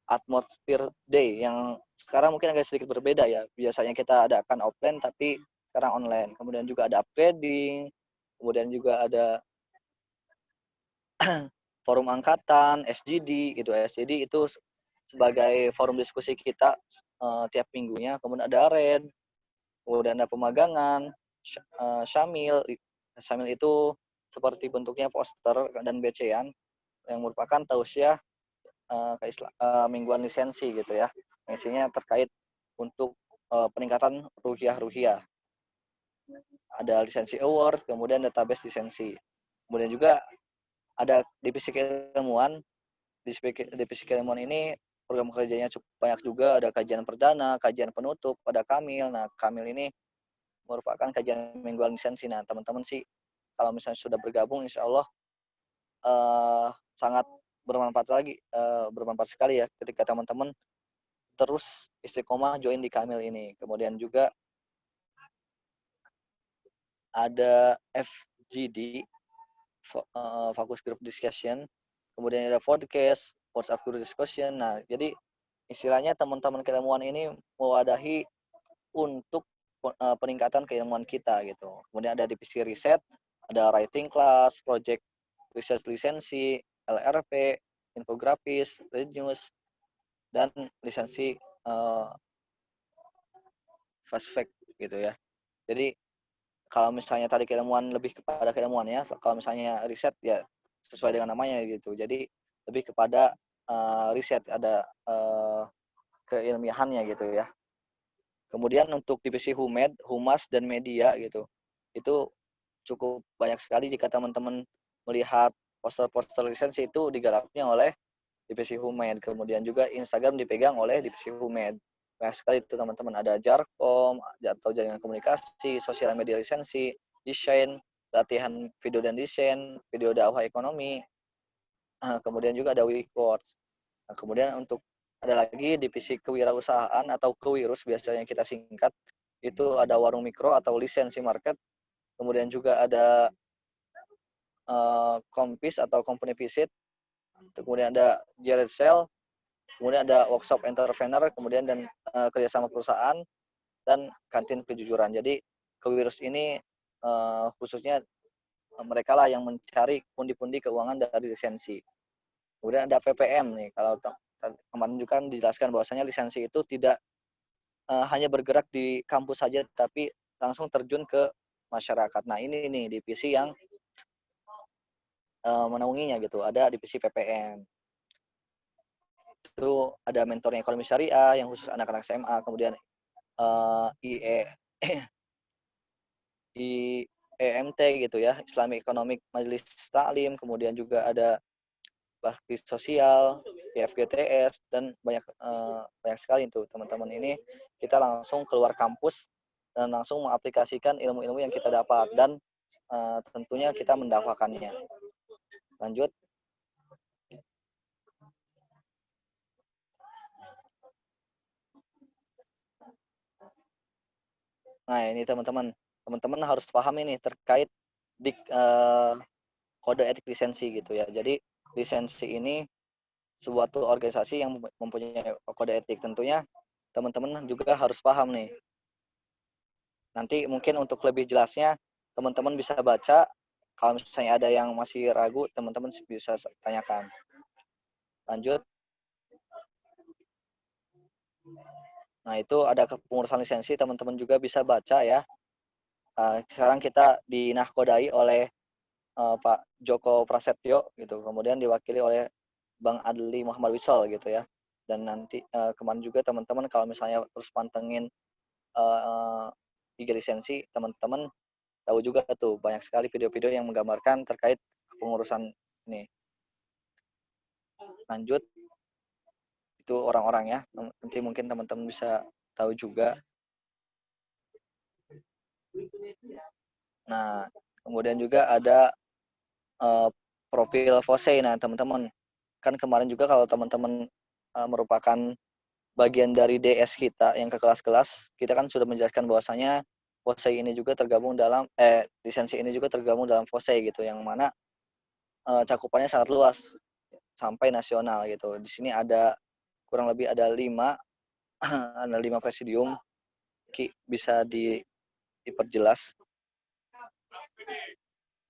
atmosfer day yang sekarang mungkin agak sedikit berbeda ya. Biasanya kita adakan offline tapi sekarang online. Kemudian juga ada upgrading, kemudian juga ada forum angkatan, SGD gitu. SGD itu sebagai forum diskusi kita tiap minggunya. Kemudian ada RED, kemudian ada pemagangan, Syamil. Syamil itu seperti bentuknya poster dan becean yang merupakan tausiah mingguan lisensi gitu ya. Isinya terkait untuk peningkatan ruhiyah. Ada lisensi award, kemudian database lisensi. Kemudian juga ada divisi keilmuan. Divisi keilmuan ini program kerjanya cukup banyak juga, ada kajian perdana, kajian penutup, ada Kamil. Nah, Kamil ini merupakan kajian mingguan lisensi. Nah, teman-teman sih kalau misalnya sudah bergabung, insya Allah sangat bermanfaat sekali ya ketika teman-teman terus istiqomah join di Kamil ini. Kemudian juga ada FGD, Focus Group Discussion, kemudian ada podcast, WhatsApp Group Discussion. Nah, jadi istilahnya teman-teman keilmuan ini mewadahi untuk peningkatan keilmuan kita gitu. Kemudian ada divisi riset, ada writing class, project research lisensi, LRP, infografis, lead news, dan lisensi fast fact gitu ya. Jadi kalau misalnya tadi keilmuan lebih kepada keilmuan ya, kalau misalnya riset ya sesuai dengan namanya gitu. Jadi lebih kepada riset, ada keilmiahannya gitu ya. Kemudian untuk divisi humas dan media gitu, itu cukup banyak sekali jika teman-teman melihat poster-poster lisensi itu digarapnya oleh divisi Humed. Kemudian juga Instagram dipegang oleh divisi Humed. Banyak sekali itu teman-teman, ada Jarkom atau jaringan komunikasi, sosial media lisensi, desain, latihan video dan desain, video dakwah ekonomi. Kemudian juga ada Wikots. Nah, kemudian untuk ada lagi divisi kewirausahaan atau kewirus biasanya kita singkat, itu ada warung mikro atau lisensi market. Kemudian juga ada kompis atau company visit. Kemudian ada Jared Sale, kemudian ada workshop entrepreneur, kemudian dan kerjasama perusahaan, dan kantin kejujuran. Jadi kewirus ini khususnya mereka lah yang mencari pundi-pundi keuangan dari lisensi. Kemudian ada PPM nih, kalau kemarin juga kan dijelaskan bahwasanya lisensi itu tidak hanya bergerak di kampus saja, tapi langsung terjun ke masyarakat. Nah ini nih divisi yang menaunginya gitu, ada divisi PPM. Itu ada mentornya ekonomi syariah yang khusus anak-anak SMA, kemudian IEMT gitu ya, Islamic Economic Majelis Taklim, kemudian juga ada bakti sosial, IFGTS, dan banyak sekali itu teman-teman. Ini kita langsung keluar kampus dan langsung mengaplikasikan ilmu-ilmu yang kita dapat, dan tentunya kita mendakwakannya. Lanjut. Nah, ini teman-teman harus paham ini terkait kode etik lisensi gitu ya. Jadi lisensi ini suatu organisasi yang mempunyai kode etik. Tentunya teman-teman juga harus paham nih. Nanti mungkin untuk lebih jelasnya teman-teman bisa baca. Kalau misalnya ada yang masih ragu, teman-teman bisa tanyakan. Lanjut. Nah, itu ada kepengurusan lisensi, teman-teman juga bisa baca ya. Sekarang kita dinahkodai oleh Pak Joko Prasetyo gitu. Kemudian diwakili oleh Bang Adli Muhammad Wisol gitu ya. Dan nanti kemarin juga teman-teman kalau misalnya terus pantengin IG lisensi, teman-teman tahu juga tuh banyak sekali video-video yang menggambarkan terkait pengurusan ini. Lanjut, itu orang-orang ya. Nanti mungkin teman-teman bisa tahu juga. Nah, kemudian juga ada profil FOSE. Nah, teman-teman kan kemarin juga kalau teman-teman merupakan bagian dari DS kita yang ke kelas-kelas, kita kan sudah menjelaskan bahwasanya FOSE ini juga tergabung dalam lisensi ini juga tergabung dalam FOSE gitu, yang mana cakupannya sangat luas sampai nasional gitu. Di sini ada kurang lebih ada 5 ada 5 presidium. Bisa diperjelas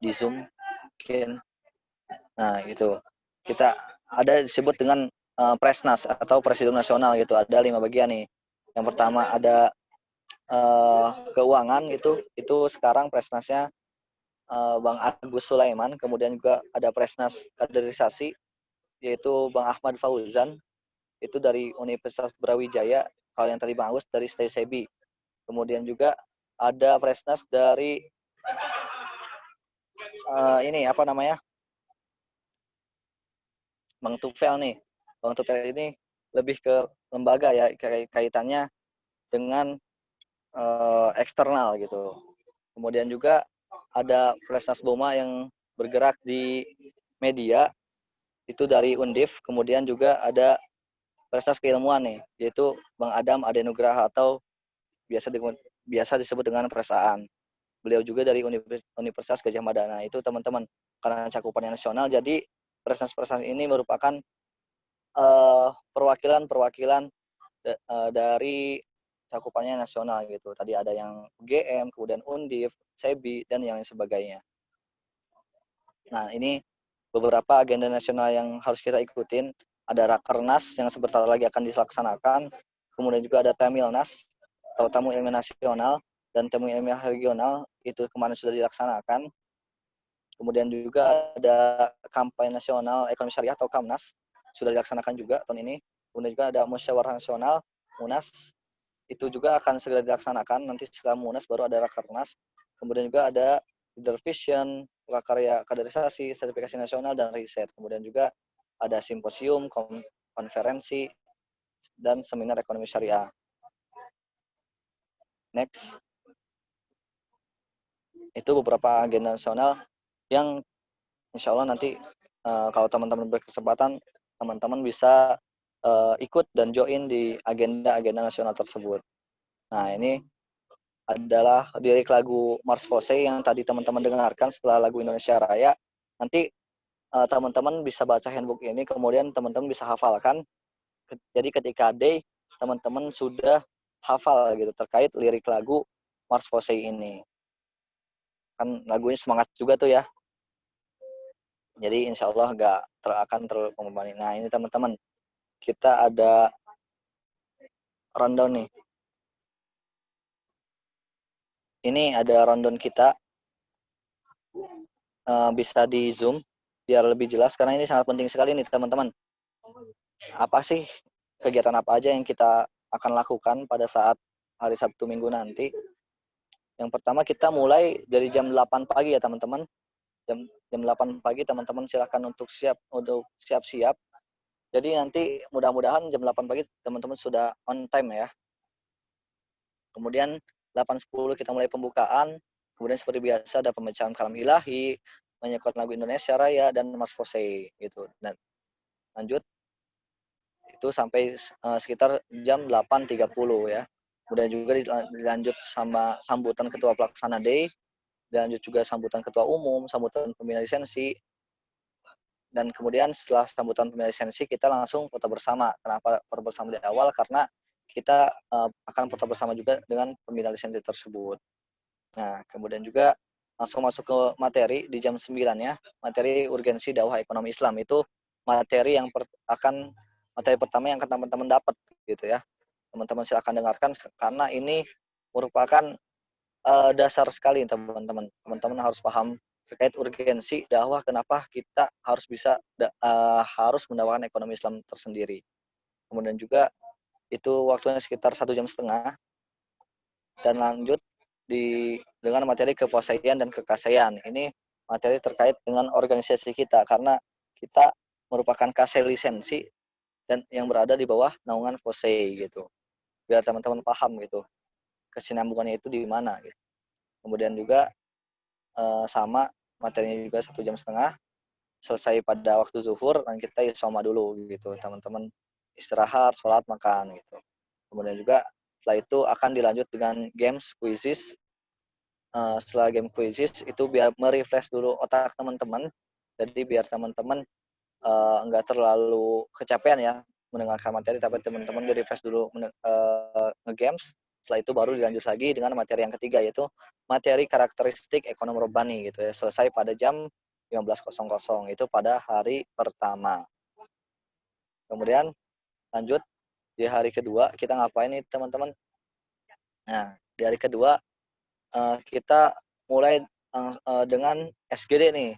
di Zoom mungkin. Nah, gitu. Kita ada disebut dengan Presnas atau Presidium Nasional gitu. Ada 5 bagian nih. Yang pertama ada keuangan gitu. Itu sekarang Presnasnya Bang Agus Sulaiman. Kemudian juga ada Presnas kaderisasi yaitu Bang Ahmad Fauzan. Itu dari Universitas Brawijaya. Kalau yang tadi Bang Agus dari STSEBI. Kemudian juga ada Presnas dari ini apa namanya? Bang Tufel nih. Bang Tufel ini lebih ke lembaga ya, kaitannya dengan eksternal gitu. Kemudian juga ada Presnas Boma yang bergerak di media, itu dari Undif. Kemudian juga ada Presnas Keilmuan nih, yaitu Bang Adam Adenugraha atau biasa disebut dengan Presaan. Beliau juga dari Universitas Gadjah Mada. Nah, itu teman-teman, karena cakupannya nasional, jadi Presnas ini merupakan perwakilan dari cakupannya nasional gitu. Tadi ada yang UGM, kemudian Undif, SEBI, dan yang sebagainya. Nah, ini beberapa agenda nasional yang harus kita ikutin. Ada Rakernas yang sebentar lagi akan dilaksanakan. Kemudian juga ada Temilnas, atau Tamu Ilmiah Nasional, dan Tamu Ilmiah Regional, itu kemarin sudah dilaksanakan. Kemudian juga ada Kampanye Nasional Ekonomi Syariah atau KAMNAS, sudah dilaksanakan juga tahun ini. Kemudian juga ada Musyawarah Nasional, MUNAS, itu juga akan segera dilaksanakan. Nanti setelah MUNAS baru ada Rakernas. Kemudian juga ada Leader Vision, Prakarya Kaderisasi, Sertifikasi Nasional, dan Riset. Kemudian juga ada simposium, konferensi, dan seminar ekonomi syariah. Next. Itu beberapa agenda nasional yang insya Allah nanti kalau teman-teman berkesempatan, teman-teman bisa ikut dan join di agenda-agenda nasional tersebut. Nah, ini adalah lirik lagu Mars Fose yang tadi teman-teman dengarkan setelah lagu Indonesia Raya. Nanti teman-teman bisa baca handbook ini, kemudian teman-teman bisa hafalkan. Jadi ketika day, teman-teman sudah hafal gitu terkait lirik lagu Mars Fose ini. Kan lagunya semangat juga tuh ya. Jadi insya Allah nggak akan terlalu membebani. Nah, ini teman-teman, kita ada rundown nih. Ini ada rundown kita. Bisa di Zoom biar lebih jelas, karena ini sangat penting sekali nih teman-teman. Apa sih kegiatan apa aja yang kita akan lakukan pada saat hari Sabtu Minggu nanti? Yang pertama kita mulai dari jam 8 pagi ya teman-teman. Jam 8 pagi teman-teman silahkan untuk siap-siap. Jadi nanti mudah-mudahan jam 8 pagi teman-teman sudah on time ya. Kemudian 8.10 kita mulai pembukaan. Kemudian seperti biasa ada pembacaan kalam ilahi, menyanyikan lagu Indonesia Raya, dan Mas Fose gitu. Dan lanjut itu sampai sekitar jam 8.30 ya. Kemudian juga dilanjut sama sambutan Ketua Pelaksana Day, dilanjut juga sambutan Ketua Umum, sambutan pembina lisensi, dan kemudian setelah sambutan pembina lisensi kita langsung foto bersama. Kenapa foto bersama di awal? Karena kita akan foto bersama juga dengan pembina lisensi tersebut. Nah, kemudian juga langsung masuk ke materi di jam 9 ya. Materi urgensi dakwah ekonomi Islam itu materi yang materi pertama yang akan teman-teman dapat gitu ya. Teman-teman silakan dengarkan karena ini merupakan dasar sekali teman-teman. Teman-teman harus paham terkait urgensi dakwah, kenapa kita harus harus mendakwakan ekonomi Islam tersendiri. Kemudian juga itu waktunya sekitar 1,5 jam dan lanjut dengan materi kefasaian dan kekasean. Ini materi terkait dengan organisasi kita karena kita merupakan kase lisensi dan yang berada di bawah naungan FOSEI gitu. Biar teman-teman paham gitu kesinambungannya itu di mana gitu. Kemudian juga sama materinya juga 1,5 jam, selesai pada waktu zuhur dan kita isoma dulu gitu, teman-teman istirahat, sholat, makan gitu. Kemudian juga setelah itu akan dilanjut dengan games, quizzes. Setelah game quizzes itu biar merefresh dulu otak teman-teman, jadi biar teman-teman nggak terlalu kecapean ya mendengarkan materi, tapi teman-teman di-refresh dulu nge-games. Setelah itu baru dilanjut lagi dengan materi yang ketiga, yaitu materi karakteristik ekonomi Rabbani gitu ya, selesai pada jam 15.00 itu pada hari pertama. Kemudian lanjut di hari kedua kita ngapain nih teman-teman? Nah, di hari kedua kita mulai dengan SGD nih.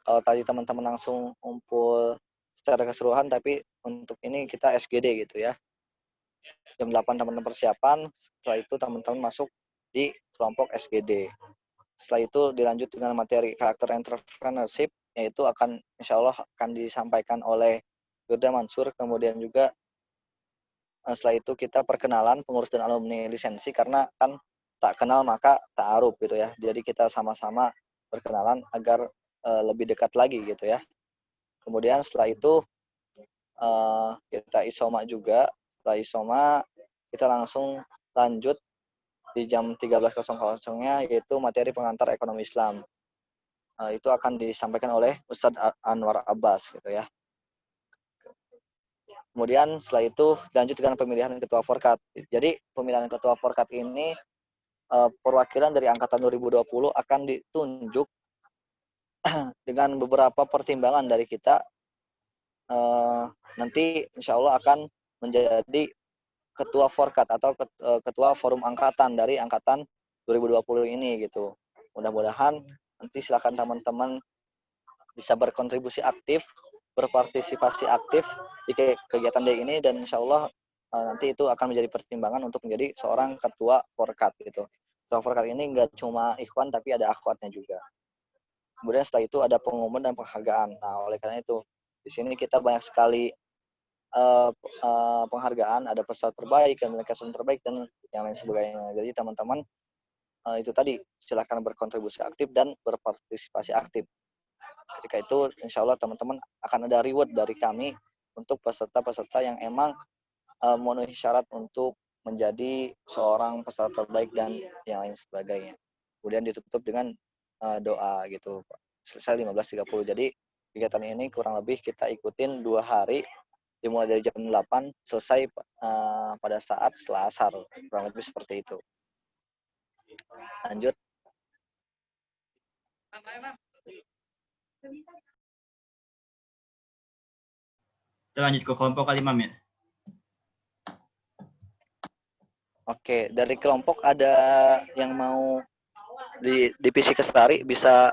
Kalau tadi teman-teman langsung kumpul secara keseluruhan, tapi untuk ini kita SGD gitu ya. Jam 8 teman-teman persiapan, setelah itu teman-teman masuk di kelompok SGD. Setelah itu dilanjut dengan materi karakter entrepreneurship, yaitu insya Allah akan disampaikan oleh Firda Mansur. Kemudian juga setelah itu kita perkenalan pengurus dan alumni lisensi, karena kan tak kenal maka ta'aruf gitu ya. Jadi kita sama-sama berkenalan agar lebih dekat lagi gitu ya. Kemudian setelah itu kita isoma juga. Setelah isoma kita langsung lanjut di jam 13.00-nya, yaitu materi pengantar ekonomi Islam. Itu akan disampaikan oleh Ustadz Anwar Abbas gitu ya. Kemudian setelah itu lanjut dengan pemilihan ketua Forkat. Jadi pemilihan ketua Forkat ini perwakilan dari angkatan 2020 akan ditunjuk dengan beberapa pertimbangan dari kita. Nanti insya Allah akan menjadi ketua Forkat atau ketua forum angkatan dari angkatan 2020 ini gitu. Mudah-mudahan nanti silakan teman-teman bisa berkontribusi aktif, berpartisipasi aktif di kegiatan day ini, dan insya Allah nanti itu akan menjadi pertimbangan untuk menjadi seorang ketua Forkat gitu. Ketua Forkat ini nggak cuma ikhwan tapi ada akhwatnya juga. Kemudian setelah itu ada pengumuman dan penghargaan. Nah, oleh karena itu di sini kita banyak sekali penghargaan, ada peserta terbaik, komunikasi terbaik, dan yang lain sebagainya. Jadi teman-teman itu tadi silakan berkontribusi aktif dan berpartisipasi aktif. Ketika itu insya Allah teman-teman akan ada reward dari kami untuk peserta-peserta yang emang memenuhi syarat untuk menjadi seorang peserta terbaik dan yang lain sebagainya. Kemudian ditutup dengan doa gitu. Selesai 15.30. Jadi kegiatan ini kurang lebih kita ikutin 2 hari, dimulai dari jam 8, selesai pada saat setelah asar. Kurang lebih seperti itu. Lanjut. Kita lanjut ke kelompok kali, Mam, ya. Oke, dari kelompok ada yang mau di divisi Kestari bisa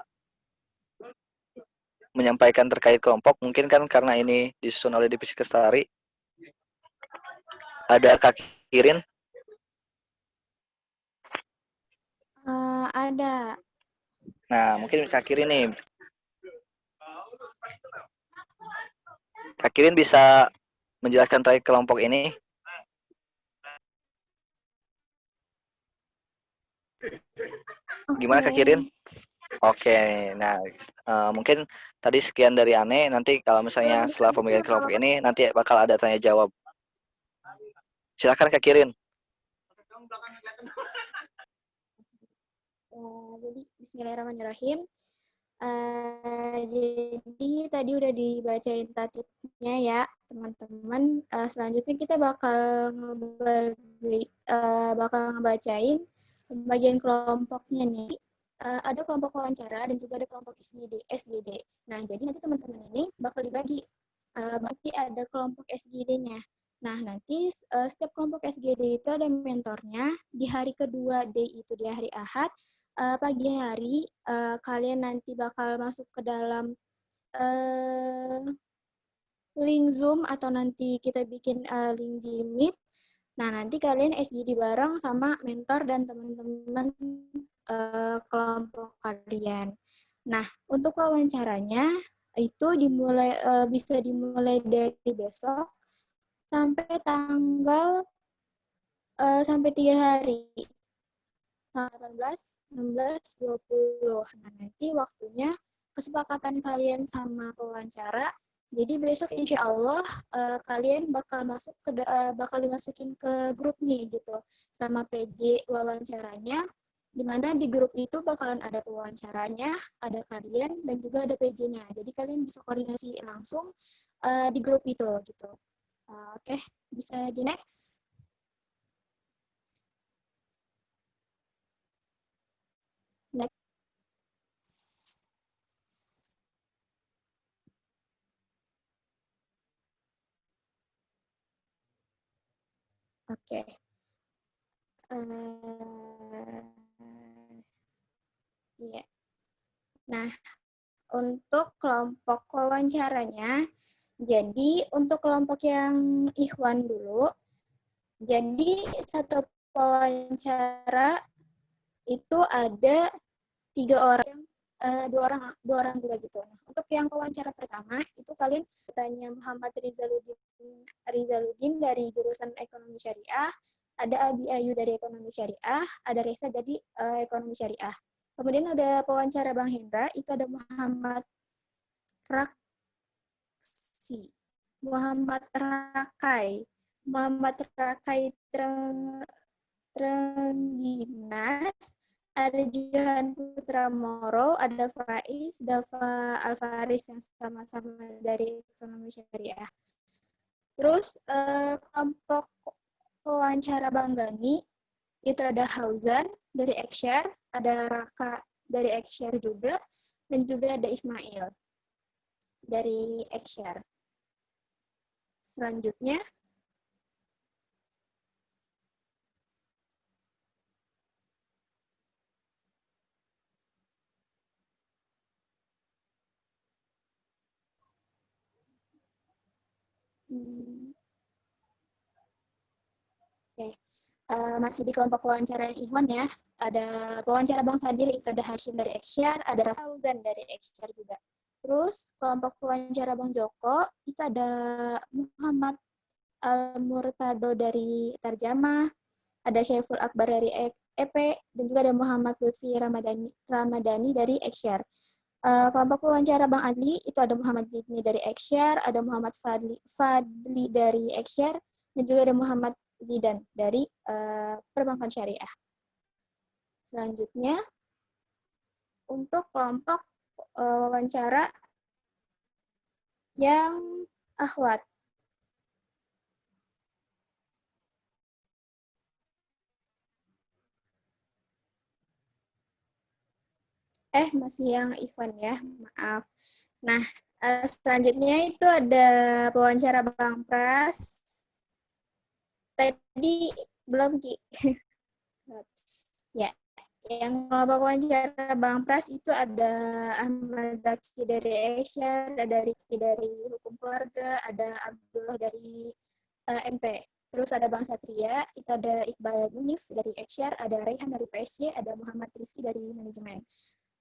menyampaikan terkait kelompok, mungkin kan karena ini disusun oleh divisi Kestari. Ada Kak Kirin? Ada. Nah, mungkin Kak Kirin nih. Kak Kirin bisa menjelaskan terkait kelompok ini? Gimana Kak Kirin? Oke, nah mungkin tadi sekian dari Ane. Nanti kalau misalnya setelah pemilihan kelompok ini nanti bakal ada tanya jawab. Silakan Kak Kirin. Jadi Bismillahirrahmanirrahim. Jadi tadi udah dibacain tatibnya ya teman-teman. Selanjutnya kita bakal ngebacain pembagian kelompoknya nih. Ada kelompok wawancara dan juga ada kelompok SGD. Nah, jadi nanti teman-teman ini bakal dibagi. Berarti ada kelompok SGD-nya. Nah, nanti setiap kelompok SGD itu ada mentornya. Di hari kedua D itu di hari Ahad, pagi hari kalian nanti bakal masuk ke dalam link Zoom atau nanti kita bikin link Jimit. Nah, nanti kalian SGD bareng sama mentor dan teman-teman kelompok kalian. Nah, untuk wawancaranya itu bisa dimulai dari besok sampai tanggal sampai 3 hari. 18, 19, 20. Nah, nanti waktunya kesepakatan kalian sama pewawancara. Jadi besok insya Allah kalian bakal bakal dimasukin ke grup nih gitu sama PJ wawancaranya. Di mana di grup itu bakalan ada pewawancaranya, ada kalian dan juga ada PJ-nya. Jadi kalian bisa koordinasi langsung di grup itu gitu. Oke, bisa di next. Oke. Iya. Nah, untuk kelompok wawancaranya, jadi untuk kelompok yang Ikhwan dulu, jadi satu wawancara itu ada 3 orang, dua orang juga gitu. Nah, untuk yang wawancara pertama itu kalian tanya Muhammad Rizaludin dari jurusan Ekonomi Syariah, ada Abi Ayu dari Ekonomi Syariah, ada Reza dari Ekonomi Syariah. Kemudian ada pewawancara Bang Hendra, itu ada Muhammad Rakai Trengginas, ada Jihan Putra Moro, ada Faiz, Dafa Alfaris yang sama-sama dari Ekonomi Syariah. Terus kelompok wawancara Bang Gani, itu ada Hauzan dari Ekshare, ada Raka dari Ekshare juga, dan juga ada Ismail dari Ekshare. Selanjutnya, masih di kelompok wawancara Ikhwan ya. Ada wawancara Bang Fadil, itu ada Hashim dari Ekshare, ada Rafauzan dari Ekshare juga. Terus kelompok wawancara Bang Joko, itu ada Muhammad Al-Murtado dari Tarjamah, ada Syaiful Akbar dari EP, dan juga ada Muhammad Lutfi Ramadhani dari Ekshare. Kelompok wawancara Bang Adli, itu ada Muhammad Zidni dari Ekshare, ada Muhammad Fadli dari Ekshare, dan juga ada Muhammad Zidan dari Perbankan Syariah. Selanjutnya, untuk kelompok wawancara yang akhwat. Masih yang Ikhwan ya, maaf. Nah, selanjutnya itu ada wawancara Bang Pras. Tadi belum, Ki. Ya, yang kelompok wawancara Bang Pras itu ada Ahmad Zaki dari Ekshare, ada Riki dari Hukum Keluarga, ada Abdullah dari MP. Terus ada Bang Satria, itu ada Iqbal Munif dari Ekshare, ada Raihan dari PSG, ada Muhammad Rizki dari Manajemen.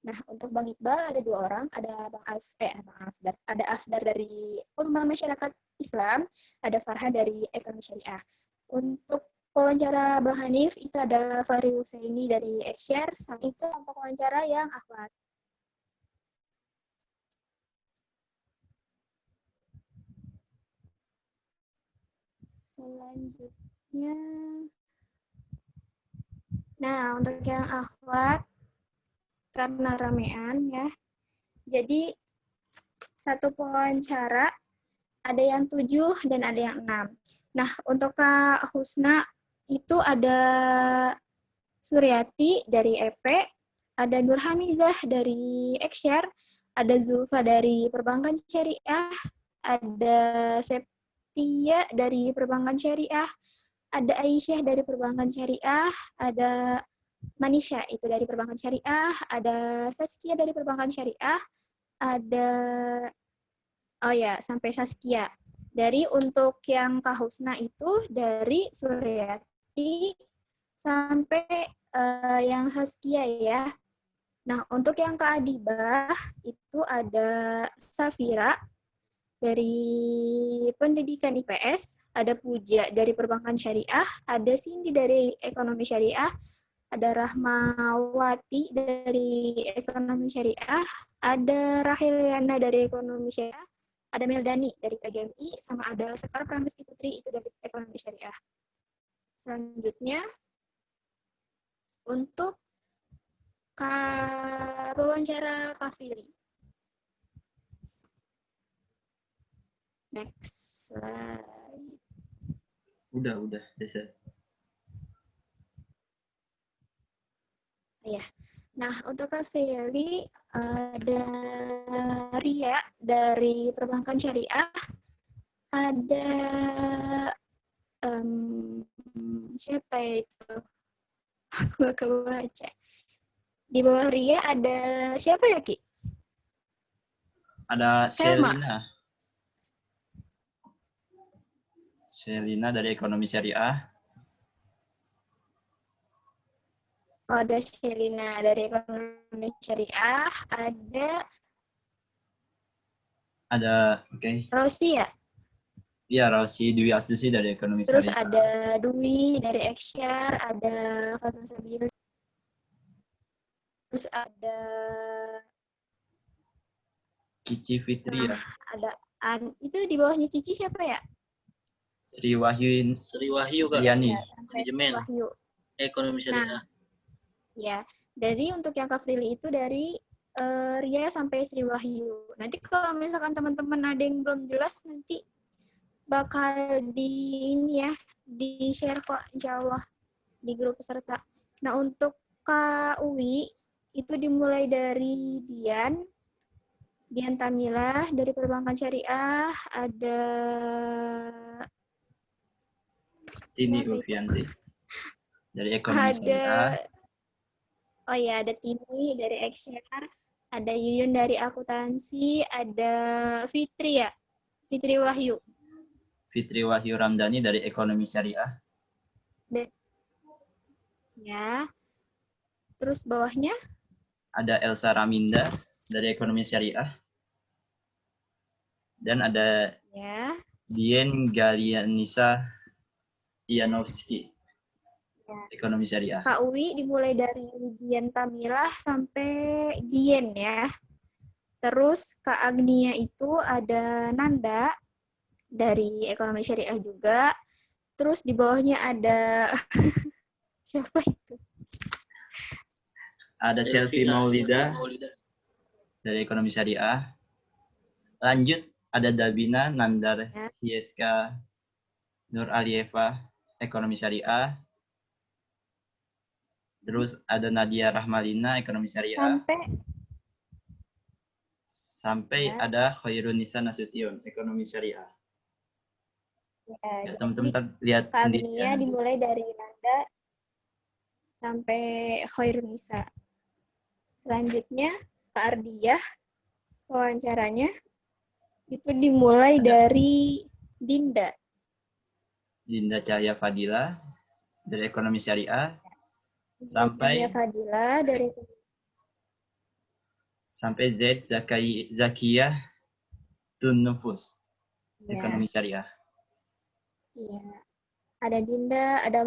Nah, untuk Bang Iqbal ada 2 orang, ada ada Afdar dari Pengembangan Masyarakat Islam, ada Farhan dari Ekonomi Syariah. Untuk wawancara Bang Hanif, itu ada Fahri Husaini dari Ekshare, sama itu kelompok wawancara yang akhwat. Selanjutnya, Nah, untuk yang akhwat, karena ramean ya, jadi satu wawancara ada yang 7 dan ada yang 6. Nah, untuk Kak Husna itu ada Suryati dari EP, ada Nur Hamidah dari Ekshare, ada Zulfa dari Perbankan Syariah, ada Septia dari Perbankan Syariah, ada Aisyah dari Perbankan Syariah, ada Manisha itu dari Perbankan Syariah, ada Saskia dari Perbankan Syariah, ada sampai Saskia. Dari untuk yang Kak Husna itu dari Suryati sampai yang Saskia ya. Nah, untuk yang Kak Adibah itu ada Safira dari Pendidikan IPS, ada Puja dari Perbankan Syariah, ada Cindy dari Ekonomi Syariah, ada Rahmawati dari Ekonomi Syariah, ada Raheliana dari Ekonomi Syariah, ada Meldani dari PGMI, sama ada Sekar Pramesti Putri itu dari Ekonomi Syariah. Selanjutnya, untuk wawancara Kak Fili. Next slide. Udah, Desa. Ya. Nah, untuk Kak Fili ada Ria dari Perbankan Syariah, ada siapa itu? Aku kebaca. Di bawah Ria ada siapa ya, Ki? Ada Selma. Selina dari Ekonomi Syariah. Ada Selina dari Ekonomi Syariah, ada oke. Rosi ya? Iya, Rosi Dwi Astusi dari Ekonomi Terus Syariah. ada Dwi dari Ekshare, ada Fatma Sabila. Terus ada Cici Fitri ya. Ada itu di bawahnya Cici siapa ya? Sri Wahyu Kak. Yani. Ya, sampai Manajemen Wahyu. Ekonomi Syariah. Nah, ya. Jadi untuk yang Kak Frili itu dari Ria sampai Sri Wahyu. Nanti kalau misalkan teman-teman ada yang belum jelas nanti bakal di share kok insya Allah di grup peserta. Nah untuk Kak Uwi itu dimulai dari Dian Tamila dari Perbankan Syariah, ada Tini Ulfianti dari Ekonomi Syariah. Oh ya, ada Tini dari Ekshare, ada Yuyun dari Akuntansi, ada Fitri ya, Fitri Wahyu. Fitri Wahyu Ramdhani dari Ekonomi Syariah. Ya. Terus bawahnya? Ada Elsa Raminda dari Ekonomi Syariah. Dan ada Dien Galianisa Ianovski, Ekonomi Syariah. Kak Uwi dimulai dari Dian Tamilah sampai Dien ya. Terus Kak Agnia itu ada Nanda dari Ekonomi Syariah juga. Terus di bawahnya ada siapa itu? Ada Selvi Maulida dari Ekonomi Syariah. Lanjut ada Dabina Nandar Hieska Nur Alieva Ekonomi Syariah. Terus ada Nadia Rahmalina Ekonomi Syariah. Sampai ada Khairunisa Nasution Ekonomi Syariah. Ya, teman-teman lihat sendiri. Kak dimulai dari Nanda sampai Khairunisa. Selanjutnya Kak Ardiah wawancaranya itu dimulai dari Dinda Cahaya Fadila dari Ekonomi Syariah sampai Fadila dari Zaid Zakiyah Tunnufus Ekonomi Syariah. Iya. Ada Dinda, ada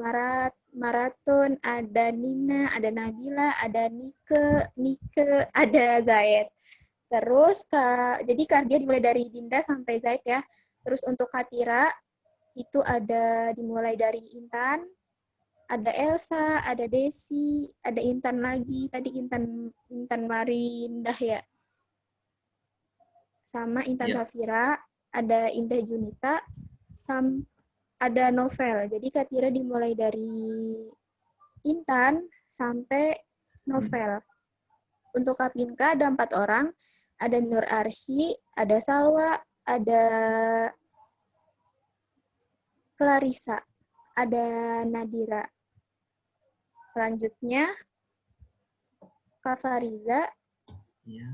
Maraton, ada Nina, ada Nabila, ada Nike, ada Zaid. Terus jadi Kardia dimulai dari Dinda sampai Zaid ya. Terus untuk Katira itu ada dimulai dari Intan, ada Elsa, ada Desi, ada Intan lagi. Tadi Intan Marindah ya. Sama Intan Iya. Safira, ada Indah Junita, ada Novel. Jadi Katira dimulai dari Intan sampai Novel. Untuk Kapinka ada 4 orang. Ada Nur Arsy, ada Salwa, ada Clarissa, ada Nadira. Selanjutnya Kak Fariza, Iya.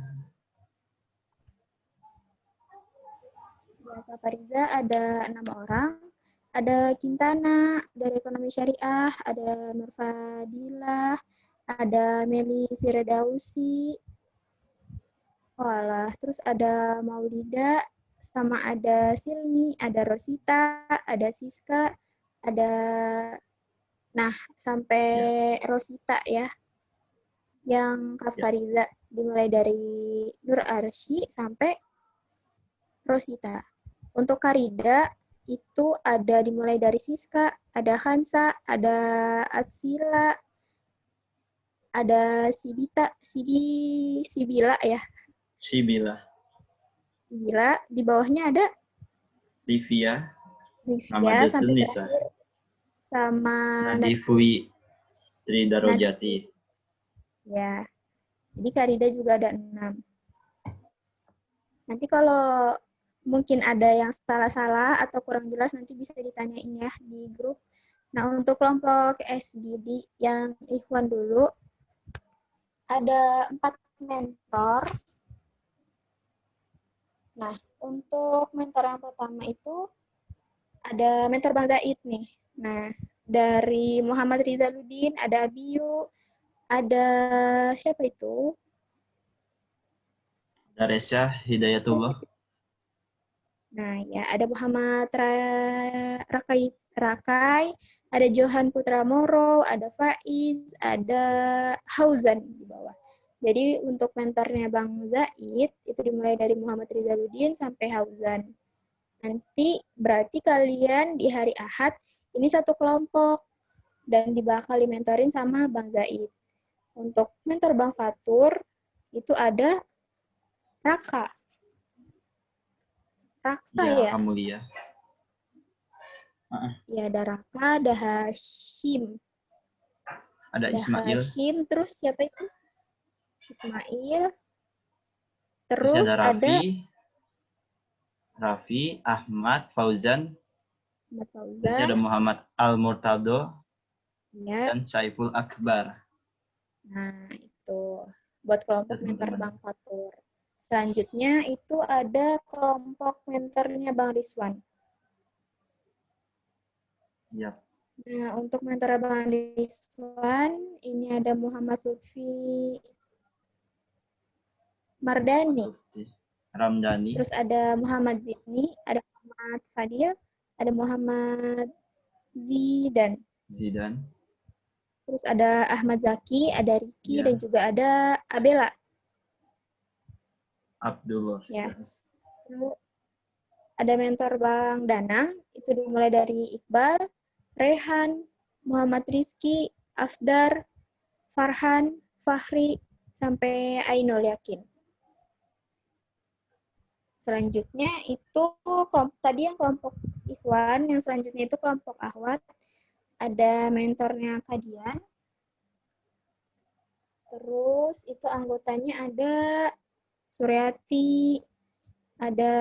Kak Fariza ada 6 orang. Ada Kintana dari Ekonomi Syariah, ada Nur Fadilah, ada Meli Firdausi, terus ada Maulida, sama ada Silmi, ada Rosita, ada Siska, ada, nah sampai Rosita ya, yang Kak Fariza dimulai dari Nur Arsy sampai Rosita. Untuk Karida itu ada dimulai dari Siska, ada Hansa, ada Atsila, ada Sibila ya. Sibila. Sibila, di bawahnya ada Livia. Livia, sampai Nisa. terakhir sama Nadifwi Tridarojati. Ya. Jadi Karida juga ada 6. Nanti kalau mungkin ada yang salah-salah atau kurang jelas nanti bisa ditanyain ya di grup. Nah, untuk kelompok SGD yang Ikhwan dulu, ada 4 mentor. Nah, untuk mentor yang pertama itu ada mentor Bang Zaid nih. Nah, dari Muhammad Rizaluddin, ada Abiyu, ada siapa itu? Daresya Hidayatullah. Nah, ya ada Muhammad Rakai, ada Johan Putra Moro, ada Faiz, ada Hauzan di bawah. Jadi untuk mentornya Bang Zaid itu dimulai dari Muhammad Rizaluddin sampai Hauzan. Nanti berarti kalian di hari Ahad ini satu kelompok dan bakal dimentorin sama Bang Zaid. Untuk mentor Bang Fatur itu ada Raka. Ya, ya? Amulia. Ya, ada Raka, ada Hashim. Ada Ismail. Hashim, terus siapa itu? Ismail. Terus Terus ada ada Raffi, Ahmad, Fauzan. Ahmad Terus Fauzan. ada Muhammad Al-Murtado. Ya. Dan Saiful Akbar. Nah, itu buat kelompok Ya, mentor teman-teman. Bang Fatur. Selanjutnya itu ada kelompok mentornya Bang Rizwan. Ya. Nah, untuk mentor Bang Rizwan, ini ada Muhammad Lutfi Mardani. Ramdhani. Terus ada Muhammad Zidni, ada Muhammad Fadil, ada Muhammad Zidan. Terus ada Ahmad Zaki, ada Riki, dan juga ada Abela. Abdullah. Ya. Lalu ada mentor Bang Danang, itu dimulai dari Iqbal, Rehan, Muhammad Rizki, Afdar, Farhan, Fahri, sampai Ainul Yakin. Selanjutnya itu tadi yang kelompok Ikhwan, yang selanjutnya itu kelompok Ahwat. Ada mentornya Kadian. Terus itu anggotanya ada Suryati, ada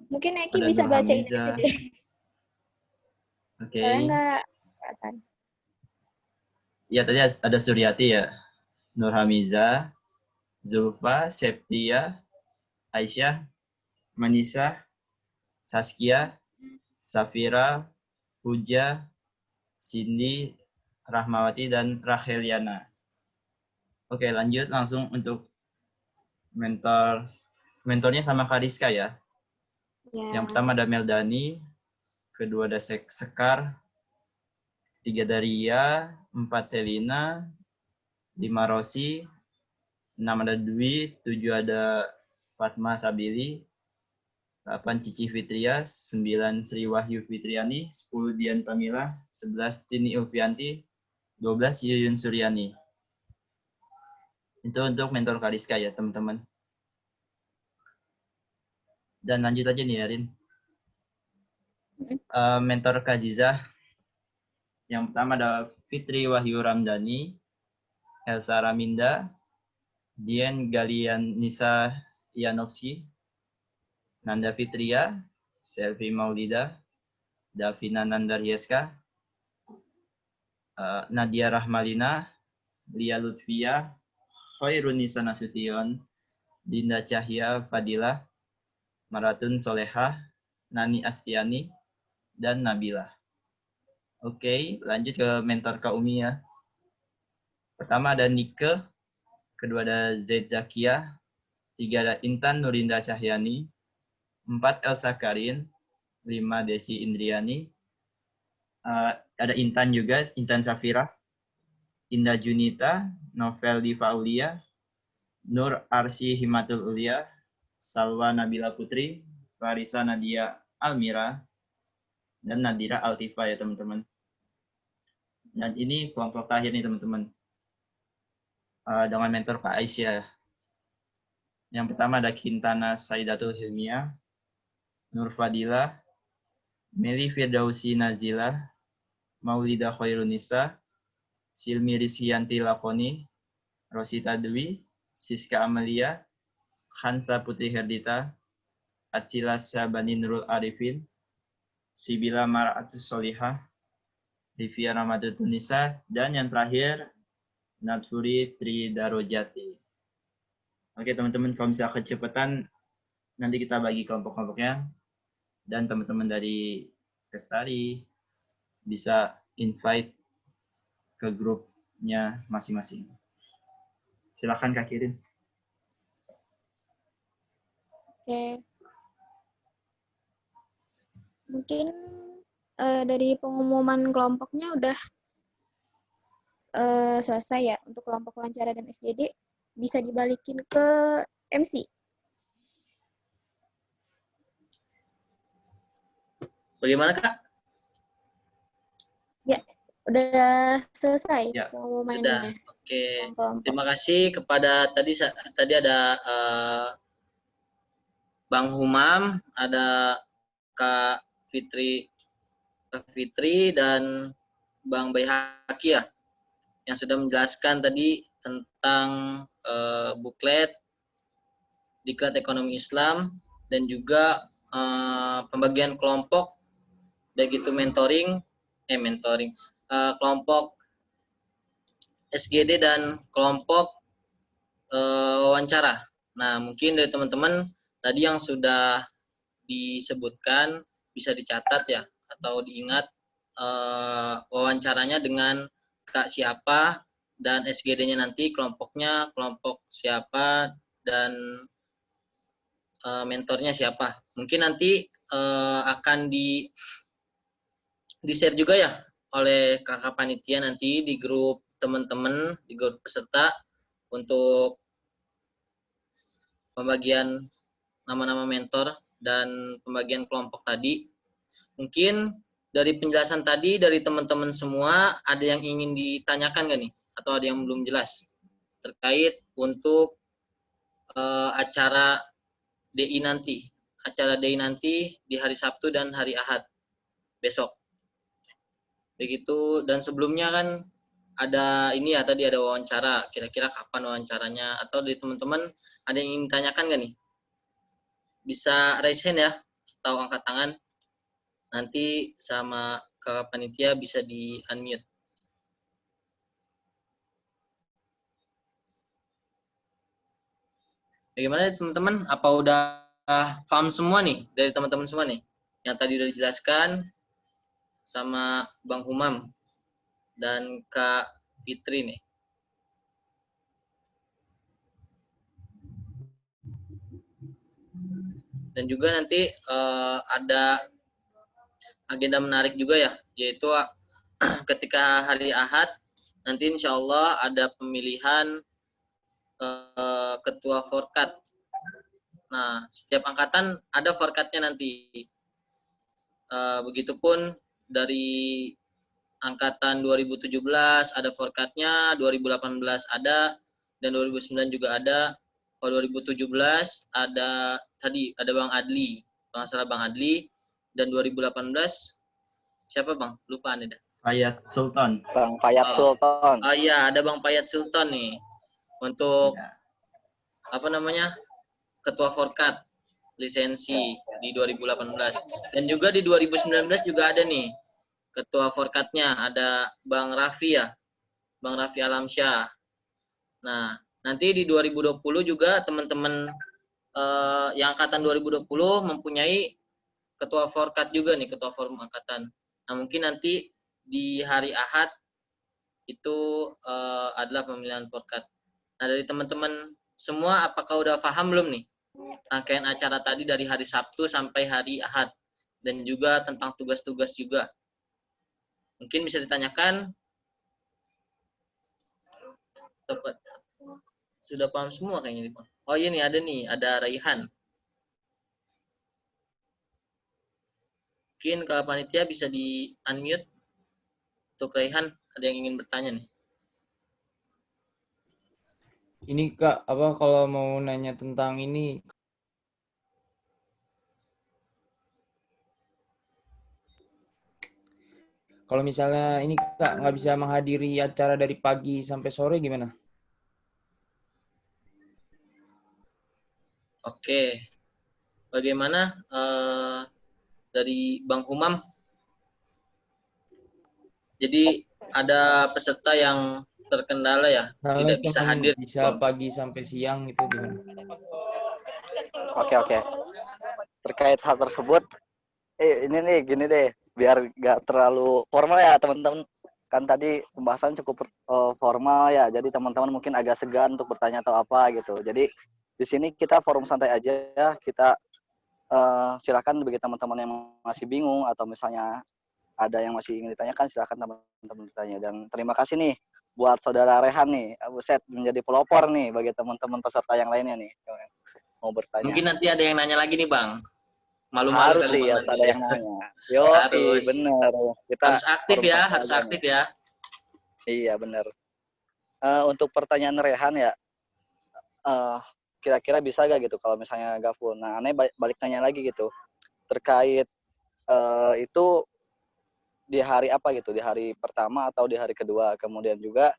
mungkin Eki ada bisa Nur bacain Hamiza. aja deh. Oke. Soalnya nggak kelihatan. Ya, tadi ada Suryati ya. Nur Hamiza, Zulfa, Septia, Aisyah, Manisa, Saskia, Safira, Puja, Cindy, Rahmawati, dan Racheliana. Oke, lanjut langsung untuk mentornya sama Kariska ya. Yang pertama ada Meldani, kedua ada Sekar, 3 Daria, 4 Selina, 5 Rosi, 6 ada Dwi, 7 ada Fatma Sabili, 8 Cici Fitria, 9 Sri Wahyu Fitriani, 10 Dian Tamila, 11 Tini Ulfianti, 12 Yuyun Suryani. Itu untuk mentor Kariska ya teman-teman. Dan lanjut aja nih Arin. Mentor Kazizah. Yang pertama ada Fitri Wahyu Ramdhani, Elsa Raminda, Dian Galianisa Yanovski, Nanda Fitria, Selvi Maulida, Davina Nandaryeska, Nadia Rahmalina, Lia Lutfia, Khairunisa Nasution, Dinda Cahya Fadilah, Maratun Solehah, Nani Astiani, dan Nabila. Oke, lanjut ke mentor Kak Umi ya. Pertama ada Nike, kedua ada Zaid Zakia, 3 ada Intan Nurinda Cahyani, 4 Elsa Karin, 5 Desi Indriani, ada Intan juga, Intan Safira, Indah Junita, Novel Diva Aulia, Nur Arsi Himatul Ulia, Salwa Nabila Putri, Clarissa Nadia Almira, dan Nadira Altifa ya teman-teman. Dan ini kelompok terakhir nih teman-teman. Dengan mentor Pak Aisyah. Yang pertama ada Kintana Saidatul Hilmia, Nur Fadila, Meli Firdausi Nazila, Maulida Khairunisa, Silmi Rizkyanti Lakoni, Rosita Dwi, Siska Amelia, Khansa Putri Herdita, Acila Syabani Nurul Arifin, Sibila Mar'atus Solihah, Rivia Ramadhan Tunisa, dan yang terakhir Natfuri Tri Darojati. Oke teman-teman, kalau misalnya kecepatan nanti kita bagi kelompok-kelompoknya, dan teman-teman dari Kestari bisa invite ke grupnya masing-masing. Silakan Kak Kirin. Oke. Mungkin dari pengumuman kelompoknya udah selesai ya untuk kelompok wawancara dan SJD. Bisa dibalikin ke MC. Bagaimana Kak? Ya, udah selesai Sudah. pengumumannya. Oke. Kelompok. Terima kasih kepada tadi ada Bang Humam, ada Kak Fitri dan Bang Baihaki ya, yang sudah menjelaskan tadi tentang buklet Diklat Ekonomi Islam dan juga pembagian kelompok, baik itu kelompok SGD dan kelompok wawancara. Nah, mungkin dari teman-teman tadi yang sudah disebutkan bisa dicatat ya, atau diingat wawancaranya dengan Kak siapa, dan SGD-nya nanti kelompoknya kelompok siapa, dan mentornya siapa. Mungkin nanti akan di-share juga ya oleh kakak panitia nanti di grup teman-teman, di grup peserta, untuk pembagian nama-nama mentor dan pembagian kelompok tadi. Mungkin dari penjelasan tadi dari teman-teman semua, ada yang ingin ditanyakan nggak nih? Atau ada yang belum jelas terkait untuk acara DI nanti? Acara DI nanti di hari Sabtu dan hari Ahad besok. Begitu, dan sebelumnya kan ada ini ya, tadi ada wawancara, kira-kira kapan wawancaranya, atau dari teman-teman ada yang ingin tanyakan nggak nih? Bisa raise hand ya, atau angkat tangan, nanti sama kakak panitia bisa di unmute. Bagaimana teman-teman? Apa udah paham semua nih dari teman-teman semua nih? Yang tadi udah dijelaskan sama Bang Humam dan Kak Fitri nih. Dan juga nanti ada agenda menarik juga ya, yaitu ketika hari Ahad nanti insya Allah ada pemilihan ketua Forkat Nah, setiap angkatan ada forkatnya nanti. Begitupun dari angkatan 2017 ada forkatnya, 2018 ada, dan 2009 juga ada. Kalau 2017 ada tadi ada Bang Adli, kalau nggak salah Bang Adli, dan 2018 siapa Bang? Lupa nih dah. Ayat Sultan. Bang Payat Sultan. Oh iya, ada Bang Payat Sultan nih untuk Ya. apa namanya? Ketua Forkat lisensi di 2018. Dan juga di 2019 juga ada nih ketua Forkatnya, ada Bang Raffi ya. Bang Raffi Alamsyah. Nah, nanti di 2020 juga teman-teman yang angkatan 2020 mempunyai ketua Forkat juga nih, ketua forum angkatan. Nah, mungkin nanti di hari Ahad itu adalah pemilihan Forkat. Nah, dari teman-teman semua apakah udah paham belum nih rangkaian acara tadi dari hari Sabtu sampai hari Ahad, dan juga tentang tugas-tugas juga? Mungkin bisa ditanyakan. Tepat. Sudah paham semua kayaknya nih, Bang. Oh iya nih, ada Raihan. Mungkin kalau panitia bisa di unmute untuk Raihan, ada yang ingin bertanya nih. Ini Kak, apa kalau mau nanya tentang ini, kalau misalnya ini Kak nggak bisa menghadiri acara dari pagi sampai sore gimana? Oke, bagaimana dari Bang Umam? Jadi ada peserta yang terkendala ya, tidak bisa hadir. Bisa Bang. pagi sampai siang gitu gimana? Oke. Terkait hal tersebut, ini nih gini deh, biar nggak terlalu formal ya teman-teman. Kan tadi pembahasan cukup formal ya, jadi teman-teman mungkin agak segan untuk bertanya atau apa gitu. Jadi di sini kita forum santai aja ya, kita silakan bagi teman-teman yang masih bingung atau misalnya ada yang masih ingin ditanyakan, silakan teman-teman bertanya. Dan terima kasih nih buat saudara Rehan nih, Buset menjadi pelopor nih bagi teman-teman peserta yang lainnya nih mau bertanya. Mungkin nanti ada yang nanya lagi nih Bang. Malu-malu Harus sih kali ya, Bang, ada yang nanya. Yo, harus. bener. Kita Harus aktif forum ya, santai harus aja aktif nih. ya. Iya bener. Untuk pertanyaan Rehan ya, kira-kira bisa gak gitu kalau misalnya gak full. Nah, aneh balik tanya lagi gitu terkait itu di hari apa gitu, di hari pertama atau di hari kedua, kemudian juga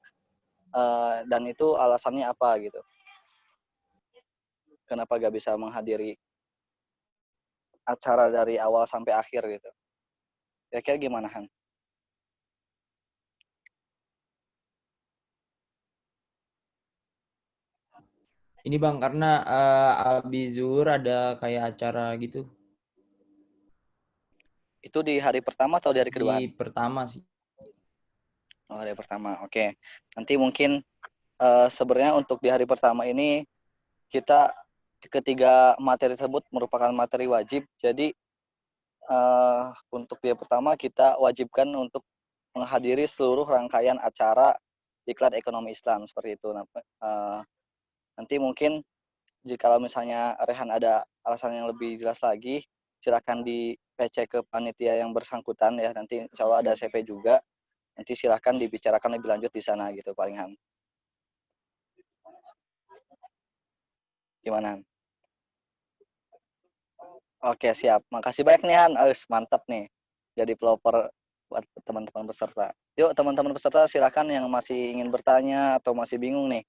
dan itu alasannya apa gitu, kenapa gak bisa menghadiri acara dari awal sampai akhir gitu, kira-kira gimana Han? Ini Bang, karena abis zuhur ada kayak acara gitu. Itu di hari pertama atau di hari kedua? Di pertama sih. Oh, hari pertama, oke. Nanti mungkin sebenarnya untuk di hari pertama ini kita ketiga materi tersebut merupakan materi wajib. Jadi untuk di hari pertama kita wajibkan untuk menghadiri seluruh rangkaian acara Diklat Ekonomi Islam seperti itu. Nanti mungkin jika misalnya Rehan ada alasan yang lebih jelas lagi, silakan di PC ke panitia yang bersangkutan ya. Nanti insya Allah ada CP juga. Nanti silahkan dibicarakan lebih lanjut di sana gitu paling Han. Gimana? Oke siap. Makasih banyak nih Han. Mantap nih. Jadi pelopor buat teman-teman peserta. Yuk teman-teman peserta silakan yang masih ingin bertanya atau masih bingung nih.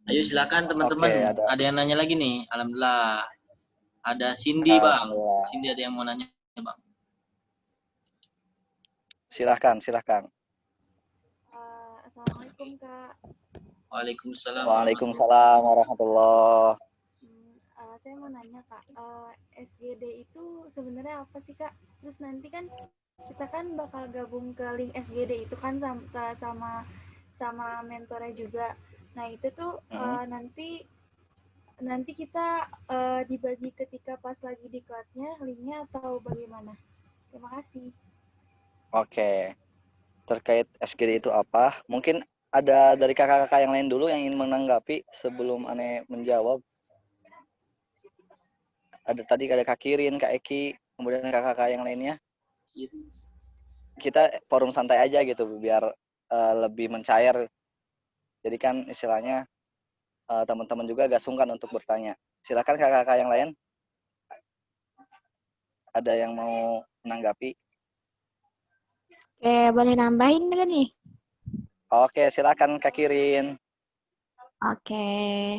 Ayo silakan teman-teman. Oke, ada yang nanya lagi nih. Alhamdulillah. Ada Cindy Bang. Cindy ada yang mau nanya Bang. Silahkan. Assalamualaikum Kak. Waalaikumsalam. Waalaikumsalam warahmatullahi. Saya mau nanya Kak, SGD itu sebenarnya apa sih Kak? Terus nanti kan kita kan bakal gabung ke link SGD itu kan sama mentornya juga. Nah itu tuh nanti kita dibagi ketika pas lagi di kelasnya linknya atau bagaimana? Terima kasih. Oke. Terkait SGD itu apa? Mungkin ada dari kakak-kakak yang lain dulu yang ingin menanggapi sebelum Ane menjawab. ada tadi ada Kak Kirin, Kak Eki, kemudian kakak-kakak yang lainnya. Kita forum santai aja gitu biar lebih mencair. Jadi kan istilahnya teman-teman juga gak sungkan untuk bertanya. Silakan kakak-kakak yang lain. Ada yang mau menanggapi? Oke, boleh nambahin nggak nih? Oke, silakan Kak Kirin. Oke,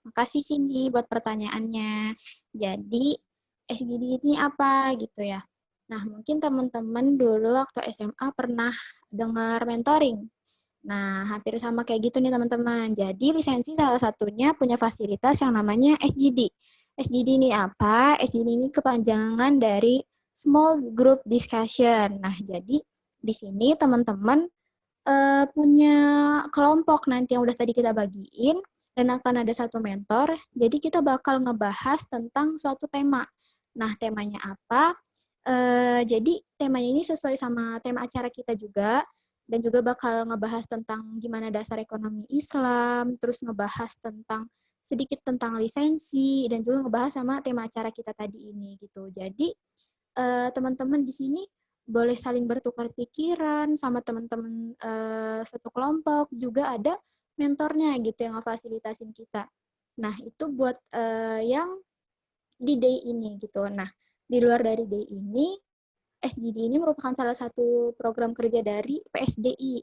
makasih Cindy buat pertanyaannya. Jadi, SGD ini apa gitu ya? Nah, mungkin teman-teman dulu waktu SMA pernah dengar mentoring. Nah, hampir sama kayak gitu nih teman-teman. Jadi, lisensi salah satunya punya fasilitas yang namanya SGD. SGD ini apa? SGD ini kepanjangan dari Small Group Discussion. Nah, jadi di sini teman-teman punya kelompok nanti yang udah tadi kita bagiin dan akan ada satu mentor. Jadi kita bakal ngebahas tentang suatu tema. Nah, temanya apa? Jadi temanya ini sesuai sama tema acara kita juga dan juga bakal ngebahas tentang gimana dasar ekonomi Islam, terus ngebahas tentang sedikit tentang lisensi dan juga ngebahas sama tema acara kita tadi ini gitu. Jadi teman-teman di sini boleh saling bertukar pikiran sama teman-teman satu kelompok, juga ada mentornya gitu yang ngefasilitasin kita. Nah, itu buat yang di day ini gitu. Nah, di luar dari day ini, SGD ini merupakan salah satu program kerja dari PSDI.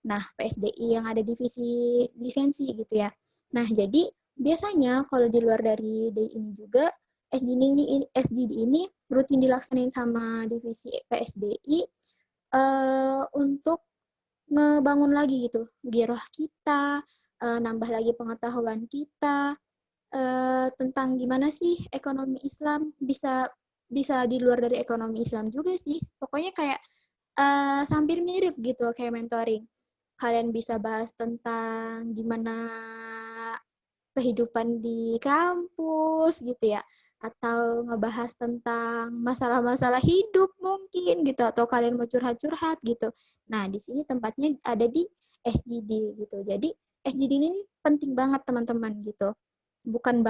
Nah, PSDI yang ada divisi lisensi gitu ya. Nah, jadi biasanya kalau di luar dari day ini juga, SGD ini rutin dilaksanain sama divisi PSDI untuk ngebangun lagi gitu giroh kita, nambah lagi pengetahuan kita tentang gimana sih ekonomi Islam bisa di luar dari ekonomi Islam juga sih. Pokoknya kayak hampir mirip gitu kayak mentoring. Kalian bisa bahas tentang gimana kehidupan di kampus gitu ya, atau ngebahas tentang masalah-masalah hidup mungkin gitu, atau kalian mau curhat-curhat gitu. Nah, di sini tempatnya ada di SGD gitu. Jadi SGD ini penting banget teman-teman gitu. Bukan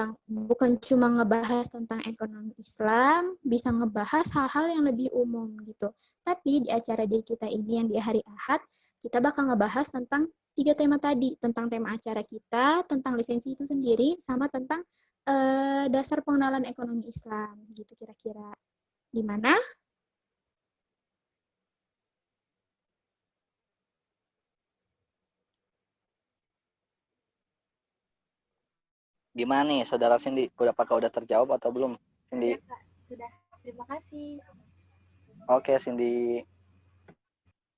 cuma ngebahas tentang ekonomi Islam, bisa ngebahas hal-hal yang lebih umum gitu. Tapi di acara day kita ini yang di hari Ahad, kita bakal ngebahas tentang 3 tema tadi, tentang tema acara kita, tentang lisensi itu sendiri, sama tentang dasar pengenalan ekonomi Islam, gitu kira-kira. Gimana? Gimana nih, Saudara Cindy? Apakah udah terjawab atau belum, Cindy? Sudah. Terima kasih. Oke, Cindy.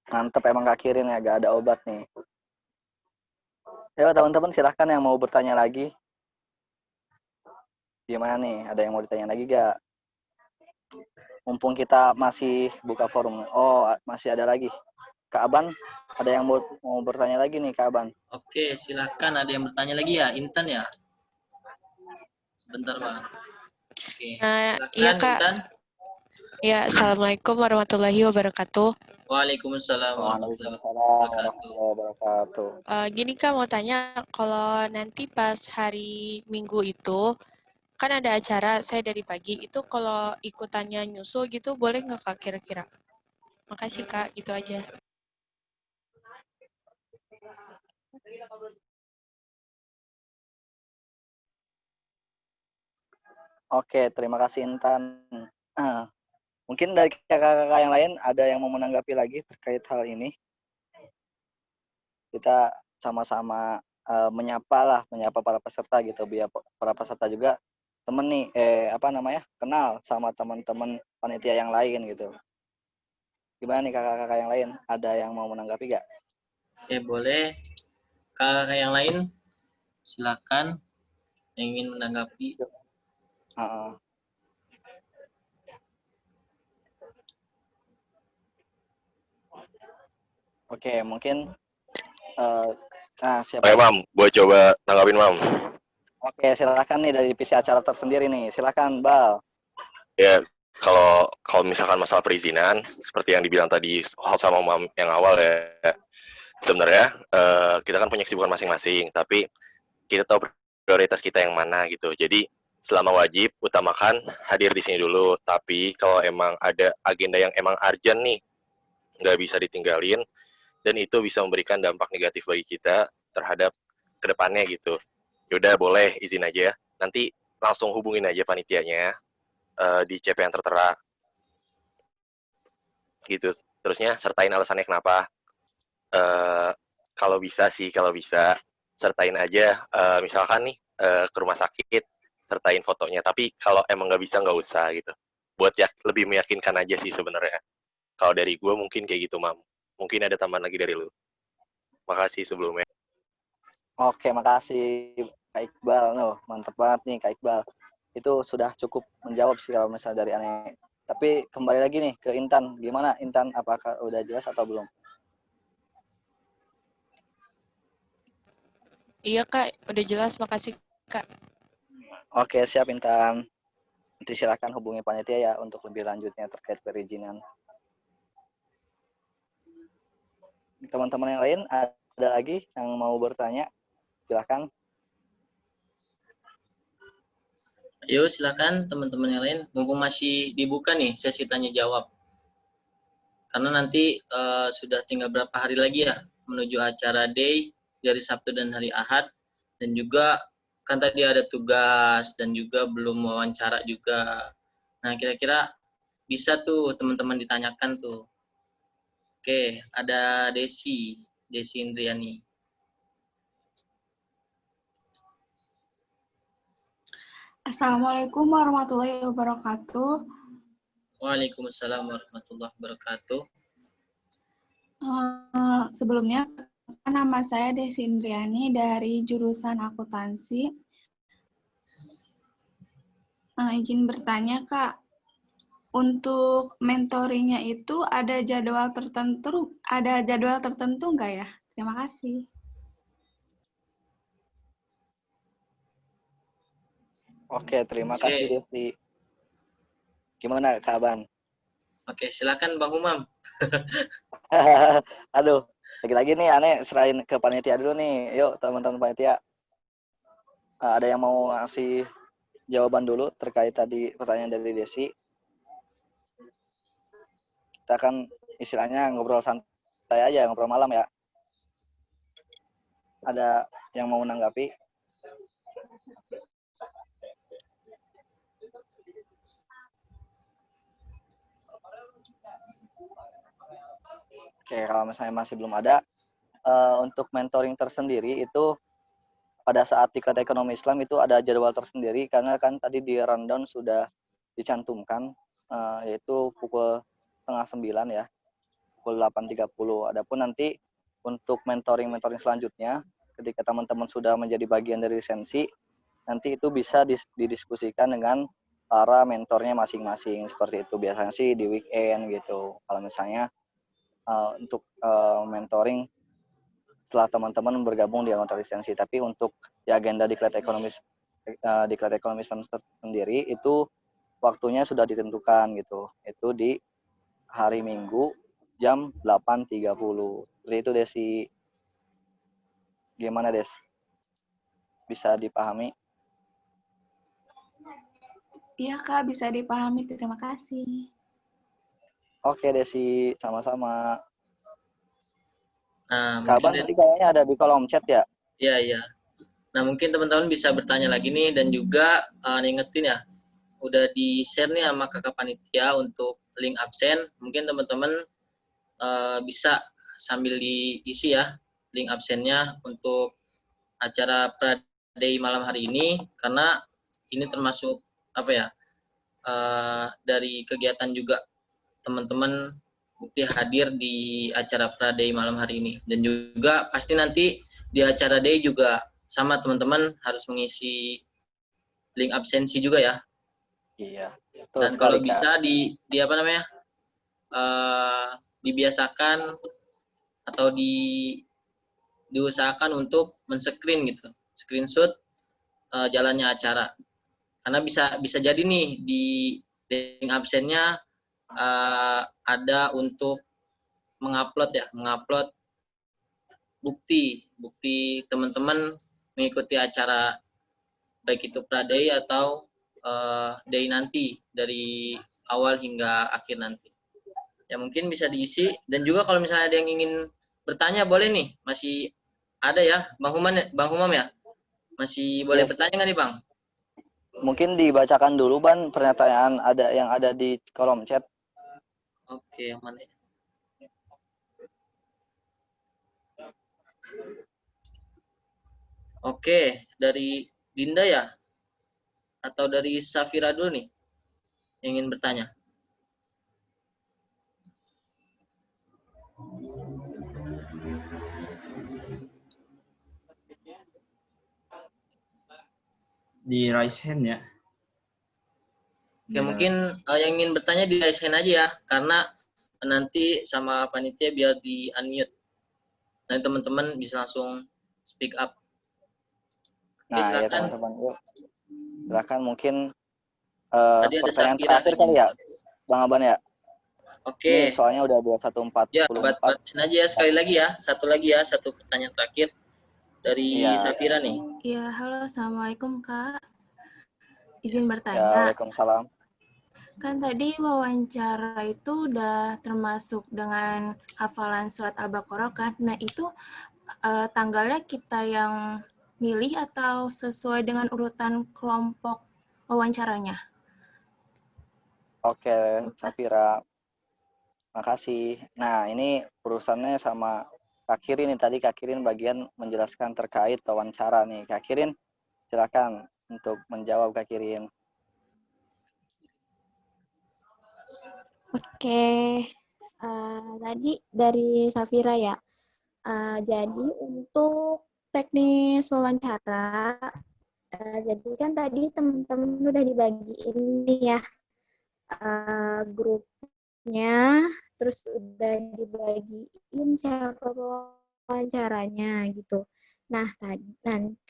Mantep emang Kak Kirin ya, gak ada obat nih. Ya, teman-teman silahkan yang mau bertanya lagi. Gimana nih, ada yang mau ditanya lagi gak? Mumpung kita masih buka forum. Oh, masih ada lagi. Kak Aban, ada yang mau bertanya lagi nih, Kak Aban. Oke, silakan ada yang bertanya lagi ya, Intan ya. Sebentar Bang. Oke, silakan Iya Kak. Intan. Ya, Assalamualaikum warahmatullahi wabarakatuh. Waalaikumsalam warahmatullahi wabarakatuh. Gini Kak, mau tanya, kalau nanti pas hari Minggu itu, kan ada acara saya dari pagi, itu kalau ikutannya nyusul gitu, boleh nggak Kak kira-kira? Makasih Kak, gitu aja. Oke, terima kasih Intan. Mungkin dari kakak-kakak yang lain ada yang mau menanggapi lagi terkait hal ini. Kita sama-sama menyapa para peserta gitu, biar para peserta juga temen nih, kenal sama teman-teman panitia yang lain gitu. Gimana nih kakak-kakak yang lain? Ada yang mau menanggapi gak? Oke, boleh. Kakak yang lain, silakan yang ingin menanggapi. Oke, mungkin siapa? Oke, Mam, gue coba tanggapin, Mam. Oke, silakan nih dari divisi acara tersendiri nih. Silakan, Bal. Ya, kalau misalkan masalah perizinan, seperti yang dibilang tadi sama Mam yang awal ya, sebenarnya kita kan punya kesibukan masing-masing, tapi kita tahu prioritas kita yang mana gitu. Jadi selama wajib utamakan hadir di sini dulu. Tapi kalau emang ada agenda yang emang urgent nih, nggak bisa ditinggalin, dan itu bisa memberikan dampak negatif bagi kita terhadap kedepannya gitu. Yaudah boleh izin aja. Nanti langsung hubungin aja panitianya di CP yang tertera gitu. Terusnya sertain alasannya kenapa. Kalau bisa sertain aja. Misalkan nih ke rumah sakit, sertain fotonya. Tapi kalau emang nggak bisa nggak usah gitu. Buat lebih meyakinkan aja sih sebenarnya. Kalau dari gue mungkin kayak gitu, Mam. Mungkin ada tambahan lagi dari lu. Makasih sebelumnya. Oke, makasih Kak Iqbal. Mantap banget nih Kak Iqbal. Itu sudah cukup menjawab sih kalau misalnya dari aneh. Tapi kembali lagi nih ke Intan. Gimana Intan? Apakah udah jelas atau belum? Iya Kak, udah jelas. Makasih Kak. Oke, siap Intan. Nanti silakan hubungi panitia ya untuk lebih lanjutnya terkait perizinan. Teman-teman yang lain ada lagi yang mau bertanya? Silakan. Ayo silakan teman-teman yang lain, mumpung masih dibuka nih sesi tanya jawab. Karena nanti sudah tinggal berapa hari lagi ya menuju acara day dari Sabtu dan hari Ahad, dan juga kan tadi ada tugas dan juga belum wawancara juga. Nah kira-kira bisa tuh teman-teman ditanyakan tuh. Oke, ada Desi Indriani. Assalamualaikum warahmatullahi wabarakatuh. Waalaikumsalam warahmatullahi wabarakatuh. Sebelumnya, nama saya Desi Indriani dari jurusan akuntansi. Izin bertanya, Kak, untuk mentoringnya itu ada jadwal tertentu nggak ya? Terima kasih. Oke, terima kasih Desi. Gimana Kak Aban? Oke, silakan Bang Umam. Aduh, lagi-lagi nih aneh serahin ke panitia dulu nih. Yuk teman-teman panitia. Ada yang mau ngasih jawaban dulu terkait tadi pertanyaan dari Desi. Kita kan istilahnya ngobrol santai aja, ngobrol malam ya. Ada yang mau menanggapi? Oke, kalau misalnya masih belum ada, untuk mentoring tersendiri itu pada saat Diklat Ekonomi Islam itu ada jadwal tersendiri, karena kan tadi di rundown sudah dicantumkan, yaitu pukul 8:30 ya, pukul 8.30. Adapun nanti untuk mentoring selanjutnya, ketika teman-teman sudah menjadi bagian dari lisensi, nanti itu bisa didiskusikan dengan para mentornya masing-masing, seperti itu. Biasanya sih di weekend gitu, kalau misalnya untuk mentoring setelah teman-teman bergabung di anggota lisensi. Tapi untuk di agenda Diklat Ekonomi Islam sendiri itu waktunya sudah ditentukan gitu. Itu di hari Minggu jam 8.30. Seperti itu Desi. Gimana Des? Bisa dipahami? Iya Kak, bisa dipahami. Terima kasih. Oke Desi, sama-sama. Nah, Kabar tadi kayaknya ada di kolom chat ya? Iya. Nah, mungkin teman-teman bisa bertanya lagi nih, dan juga ngingetin ya, udah di-share nih sama kakak panitia untuk link absen. Mungkin teman-teman bisa sambil diisi ya link absennya untuk acara Praday malam hari ini, karena ini termasuk apa ya, dari kegiatan juga teman-teman bukti hadir di acara Praday malam hari ini. Dan juga pasti nanti di acara day juga sama teman-teman harus mengisi link absensi juga ya. Iya. Dan kalau bisa di apa namanya, dibiasakan atau diusahakan untuk men-screen gitu, screenshot jalannya acara. Karena bisa jadi nih di link absennya ada untuk mengupload bukti teman-teman mengikuti acara baik itu Praday atau day nanti dari awal hingga akhir nanti. Ya mungkin bisa diisi, dan juga kalau misalnya ada yang ingin bertanya boleh nih, masih ada ya Bang Humam ya, masih boleh Yes. bertanya nggak nih Bang? Mungkin dibacakan dulu Ban pernyataan yang ada di kolom chat. Oke, yang mana ya? Oke, dari Dinda ya? Atau dari Safira dulu nih yang ingin bertanya? Di raise hand ya. Oke, mungkin yang ingin bertanya di raise hand aja ya, karena nanti sama panitia biar di unmute. Nanti teman-teman bisa langsung speak up. Oke, Nah, ya silakan. teman-teman, yuk. Silakan mungkin Tadi ada pertanyaan Safira terakhir ingin kali ya, Bang Aban ya. Oke. Ini soalnya udah 21.44. Ya, batasin aja ya sekali lagi ya. Satu lagi ya, satu pertanyaan terakhir dari Iya. Safira nih. Ya, halo, Assalamualaikum Kak. Izin Ya, bertanya. waalaikumsalam. Kan tadi wawancara itu udah termasuk dengan hafalan surat Al-Baqarah kan? Nah, itu tanggalnya kita yang milih atau sesuai dengan urutan kelompok wawancaranya? Oke, Safira. Makasih. Nah, ini urusannya sama Kak Kirin nih. Tadi Kak Kirin bagian menjelaskan terkait wawancara nih. Kak Kirin, silakan untuk menjawab Kak Kirin. Oke, tadi dari Safira ya. Jadi untuk teknis wawancara, jadi kan tadi teman-teman udah dibagiin nih ya grupnya, terus udah dibagiin siapa wawancaranya gitu. Nah,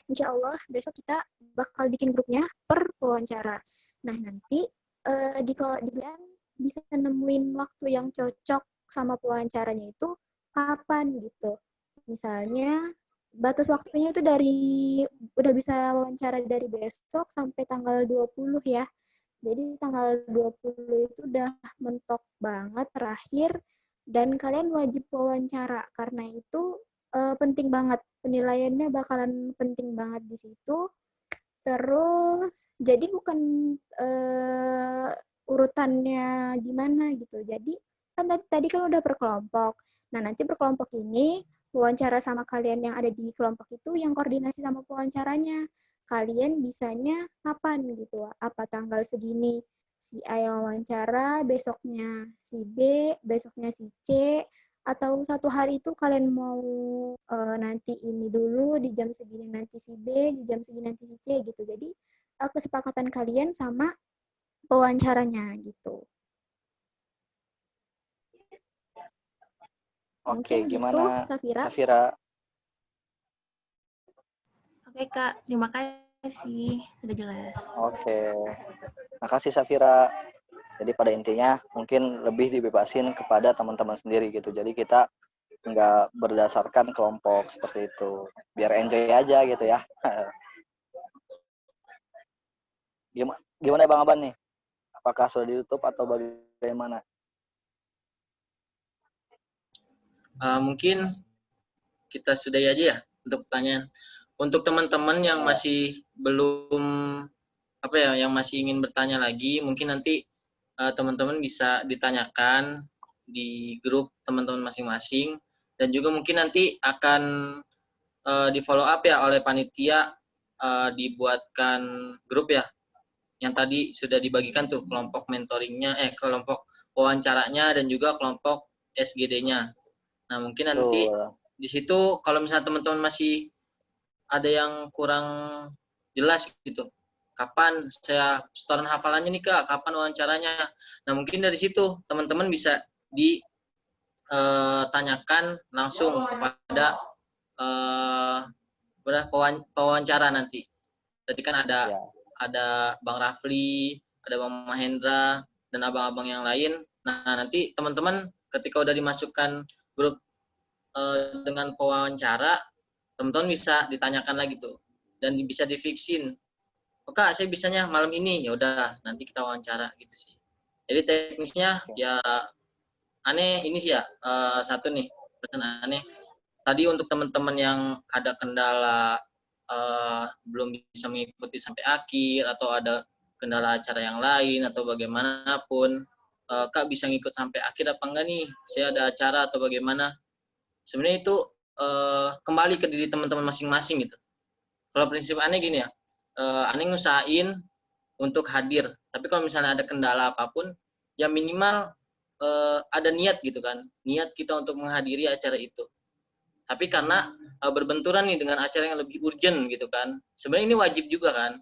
insya Allah besok kita bakal bikin grupnya per wawancara. Nah, nanti di bisa nemuin waktu yang cocok sama pewawancaranya itu kapan gitu. Misalnya batas waktunya itu udah bisa wawancara dari besok sampai tanggal 20 ya. Jadi tanggal 20 itu udah mentok banget terakhir, dan kalian wajib wawancara karena itu penting banget. Penilaiannya bakalan penting banget di situ. Terus jadi bukan urutannya gimana gitu. Jadi kan tadi kan udah per kelompok. Nah, nanti per kelompok ini wawancara sama kalian yang ada di kelompok itu yang koordinasi sama pewawancaranya. Kalian bisanya kapan gitu? Apa tanggal segini si A yang wawancara, besoknya si B, besoknya si C, atau satu hari itu kalian mau nanti ini dulu di jam segini nanti si B, di jam segini nanti si C gitu. Jadi kesepakatan kalian sama pewawancaranya gitu. Oke, Mungkin gimana gitu, Safira? Safira? Oke Kak, terima kasih. Sudah jelas. Oke, makasih Safira. Jadi pada intinya mungkin lebih dibebasin kepada teman-teman sendiri gitu. Jadi kita nggak berdasarkan kelompok seperti itu. Biar enjoy aja gitu ya. Gimana Bang Aban nih? Apakah sudah ditutup atau bagaimana? Mungkin kita sudahi aja ya untuk pertanyaan. Untuk teman-teman yang masih belum yang masih ingin bertanya lagi, mungkin nanti teman-teman bisa ditanyakan di grup teman-teman masing-masing, dan juga mungkin nanti akan di follow up ya oleh panitia, dibuatkan grup ya yang tadi sudah dibagikan tuh, kelompok mentoringnya, kelompok wawancaranya dan juga kelompok SGD-nya. Nah, mungkin nanti di situ kalau misalnya teman-teman masih ada yang kurang jelas gitu, kapan saya setoran hafalannya nih Kak, kapan wawancaranya. Nah, mungkin dari situ teman-teman bisa ditanyakan langsung kepada pewawancara nanti. Tadi kan ada Bang Rafli, ada Bang Mahendra, dan abang-abang yang lain. Nah, nanti teman-teman ketika udah dimasukkan grup dengan pewawancara, teman-teman bisa ditanyakan lagi tuh, dan bisa difiksin. Kak, saya bisanya malam ini. Ya udah, nanti kita wawancara gitu sih. Jadi teknisnya ya aneh ini sih ya, satu nih, pesan aneh. Tadi untuk teman-teman yang ada kendala belum bisa mengikuti sampai akhir atau ada kendala acara yang lain atau bagaimanapun, Kak bisa ngikut sampai akhir apa enggak nih? Saya ada acara atau bagaimana? Sebenarnya itu kembali ke diri teman-teman masing-masing gitu. Kalau prinsip aneh gini ya, aneh ngusahain untuk hadir. Tapi kalau misalnya ada kendala apapun, ya minimal ada niat gitu kan, niat kita untuk menghadiri acara itu. Tapi karena berbenturan nih dengan acara yang lebih urgent gitu kan, sebenarnya ini wajib juga kan.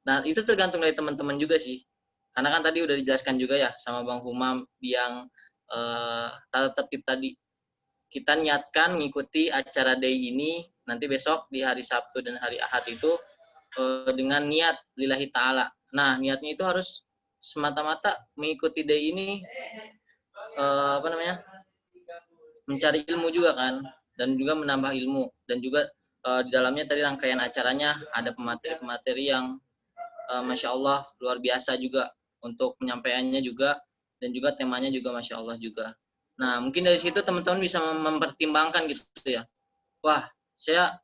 Nah itu tergantung dari teman-teman juga sih, karena kan tadi udah dijelaskan juga ya sama Bang Humam yang tata tertib tadi. Kita niatkan mengikuti acara day ini nanti besok di hari Sabtu dan hari Ahad itu dengan niat lillahi ta'ala. Nah niatnya itu harus semata-mata mengikuti day ini mencari ilmu juga kan, dan juga menambah ilmu, dan juga di dalamnya tadi rangkaian acaranya ada pemateri-pemateri yang Masya Allah luar biasa juga untuk penyampaiannya juga, dan juga temanya juga Masya Allah juga. Nah mungkin dari situ teman-teman bisa mempertimbangkan gitu ya, wah saya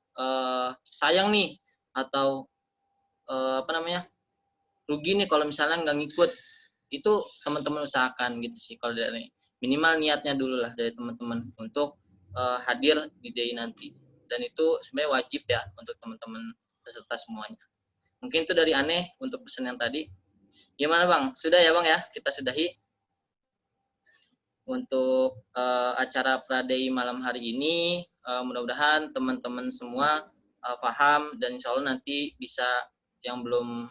sayang nih atau rugi nih kalau misalnya nggak ngikut. Itu teman-teman usahakan gitu sih kalau dari minimal niatnya dulu lah dari teman-teman untuk hadir di day nanti, dan itu sebenarnya wajib ya untuk teman-teman peserta semuanya. Mungkin itu dari aneh untuk pesan yang tadi. Gimana Bang? Sudah ya Bang ya? Kita sudahi untuk acara Pradei malam hari ini. Mudah-mudahan teman-teman semua paham, dan insya Allah nanti bisa yang belum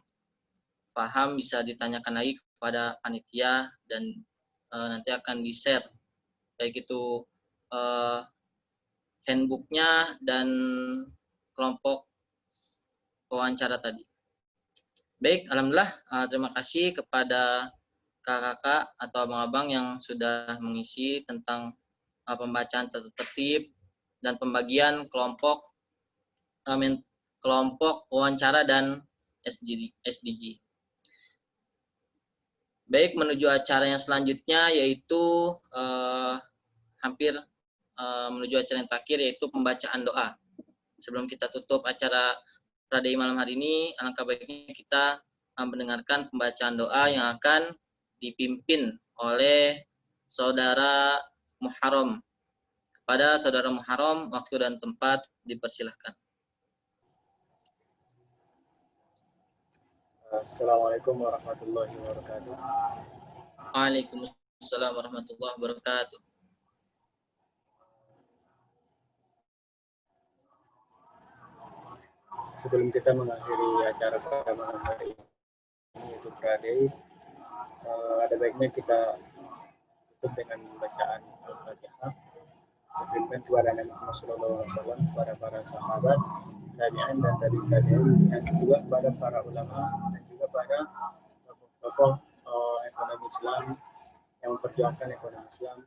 paham bisa ditanyakan lagi kepada panitia, dan nanti akan di-share baik itu handbooknya dan kelompok wawancara tadi. Baik, alhamdulillah terima kasih kepada kakak-kakak atau abang-abang yang sudah mengisi tentang pembacaan tertib dan pembagian kelompok wawancara dan SDG. Baik, menuju acara yang selanjutnya yaitu hampir menuju acara yang terakhir yaitu pembacaan doa. Sebelum kita tutup acara Pradei malam hari ini, alangkah baiknya kita mendengarkan pembacaan doa yang akan dipimpin oleh Saudara Muharram. Kepada Saudara Muharram, waktu dan tempat dipersilahkan. Assalamualaikum warahmatullahi wabarakatuh. Waalaikumsalam warahmatullahi wabarakatuh. Sebelum kita mengakhiri acara pada malam hari ini yaitu Pradei, ada baiknya kita tutup dengan bacaan Al-Fatihah. Terima kepada Nabi Muhammad SAW, kepada para sahabat, tabi'in dan tabi'in, dan juga kepada para ulama dan juga pada tokoh ekonomi Islam yang memperjuangkan ekonomi Islam.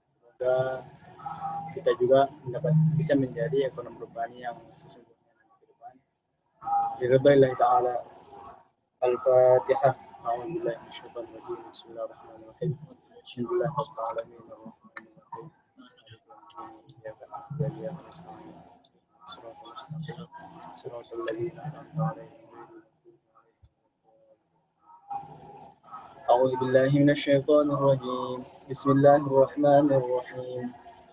Semoga kita juga bisa menjadi ekonomi Rabbani yang sesungguhnya nanti ke depan. Biridhaillahi ta'ala. Al-Fatihah. A'udzubillahi minasyaitonir rajim. Bismillahirrahmanirrahim. Alhamdulillahirabbil alamin. أعوذ بالله من الشيطان الرجيم. بسم الله الرحمن الرحيم.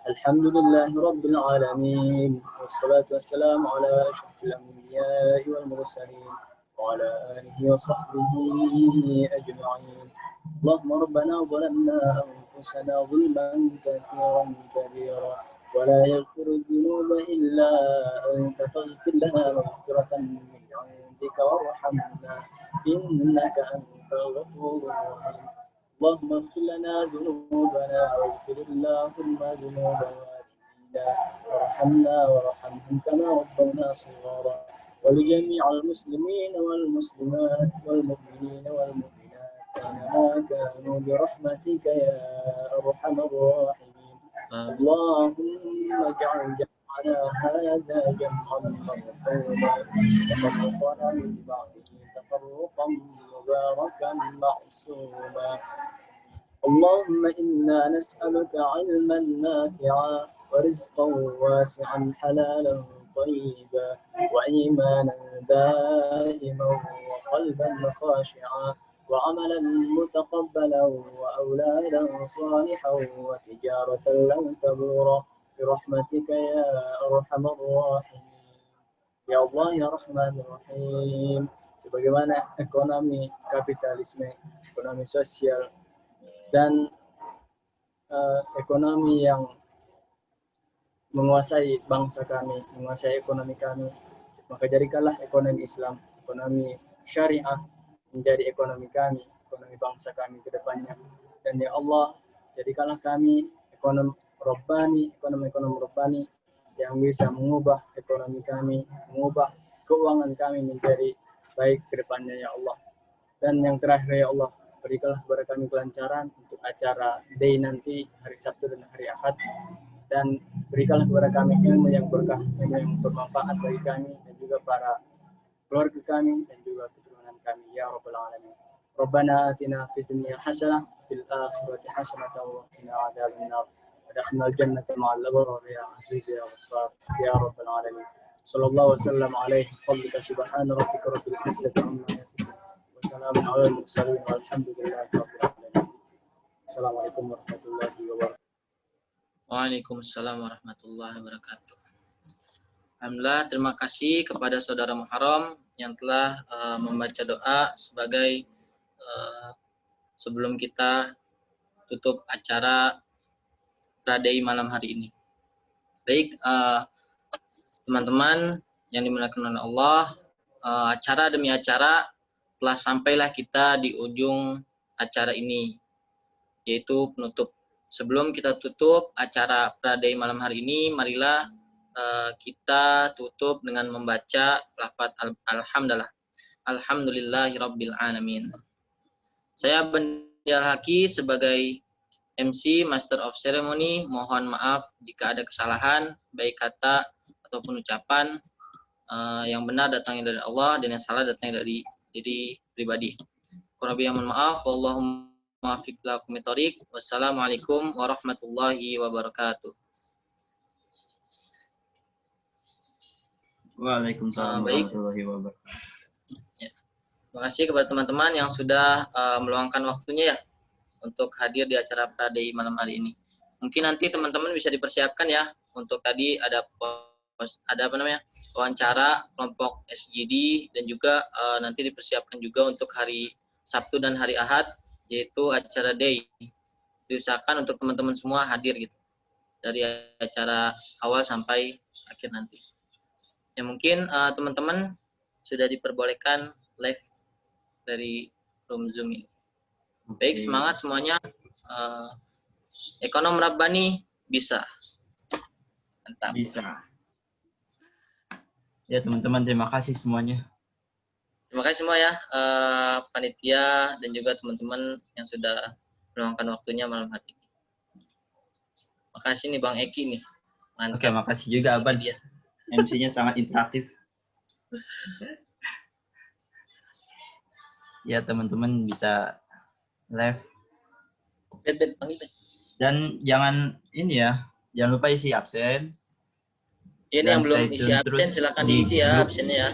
الحمد لله رب العالمين، والصلاة والسلام على أشرف الأنبياء والمرسلين وعلى آله وصحبه أجمعين. اللهم ربنا ظلمنا أنفسنا ظلما كثيرا كبيرا، ولا يغفر الذنوب إلا أنت، فاغفر لنا مغفرة من عندك وارحمنا إنك أنت الغفور الرحيم. اللهم اغفر لنا ذنوبنا واغفر اللهم ذنوب والدينا وارحمنا وارحمهم كما ربونا صغارا، ولجميع المسلمين والمسلمات والمؤمنين والمؤمنات أينما كانوا برحمتك يا أرحم الراحمين. اللهم اجعل جمعنا على هذا جمعا مرحوما تفرقنا من بعده تفرقا مباركا معصوما اللهم إنا نسألك علما نافعا ورزقا واسعا حلالا طيبا وإيمانا دائما وقلبا خاشعا وعملا متقبلا وأولادا صالحا وتجارة لن تبور برحمتك يا أرحم الراحمين يا Allah ya Rahman Rahim. Sebagaimana ekonomi kapitalisme, ekonomi sosial, dan ekonomi yang menguasai bangsa kami, menguasai ekonomi kami, maka jadikanlah ekonomi Islam, ekonomi syariah menjadi ekonomi kami, ekonomi bangsa kami ke depannya. Dan ya Allah, jadikanlah kami ekonomi robbani, ekonomi robbani yang bisa mengubah ekonomi kami, mengubah keuangan kami menjadi baik ke depannya ya Allah. Dan yang terakhir ya Allah, berikanlah kepada kami kelancaran untuk acara day nanti hari Sabtu dan hari Ahad, dan berikanlah kepada kami ilmu yang berkah, ilmu yang bermanfaat bagi kami dan juga para keluarga kami dan juga keturunan kami ya Rabbal Alamin. Rabbana atina fid dunya hasanah fil akhirati hasanah wa qina adzaban nar. Adkhilnal jannata ma'al abrar ya aziz ya ghaffar ya Rabbal Alamin. Sallallahu wasallam alaihi fadlika subhana rabbika rabbil izzati amma yasifun. Wassalamu ala al-mursalin walhamdulillahi rabbil alamin. Assalamualaikum warahmatullahi wabarakatuh. Waalaikumsalam warahmatullahi wabarakatuh. Alhamdulillah, terima kasih kepada Saudara Muharram yang telah membaca doa sebagai sebelum kita tutup acara Pradei malam hari ini. Baik, teman-teman yang dimuliakan oleh Allah, acara demi acara telah sampailah kita di ujung acara ini, yaitu penutup. Sebelum kita tutup acara Pradei malam hari ini, marilah kita tutup dengan membaca lafaz alhamdulillah. Alhamdulillahirabbil alamin. Saya Bendial Haki sebagai MC Master of Ceremony, mohon maaf jika ada kesalahan baik kata ataupun ucapan. Yang benar datangnya dari Allah dan yang salah datangnya dari diri pribadi. Kurang lebih mohon maaf. Wallahumma fiq lakum thoriq. Wassalamualaikum warahmatullahi wabarakatuh. Waalaikumsalam warahmatullahi wabarakatuh. Ya. Terima kasih kepada teman-teman yang sudah meluangkan waktunya ya untuk hadir di acara Pradei malam hari ini. Mungkin nanti teman-teman bisa dipersiapkan ya untuk tadi ada wawancara kelompok SGD dan juga nanti dipersiapkan juga untuk hari Sabtu dan hari Ahad yaitu acara day. Diusahakan untuk teman-teman semua hadir gitu dari acara awal sampai akhir nanti. Ya mungkin teman-teman sudah diperbolehkan live dari room Zoom ini. Baik, semangat semuanya. Ekonom Rabbani bisa. Mantap. Bisa. Ya teman-teman, terima kasih semuanya. Terima kasih semua ya, panitia dan juga teman-teman yang sudah meluangkan waktunya malam hari ini. Makasih nih Bang Eki nih. Mantap. Oke, makasih juga Abad. MC-nya sangat interaktif. Ya teman-teman bisa live. Dan jangan ini ya, jangan lupa isi absen. Ini yang belum isi absen silakan diisi ya absennya ya.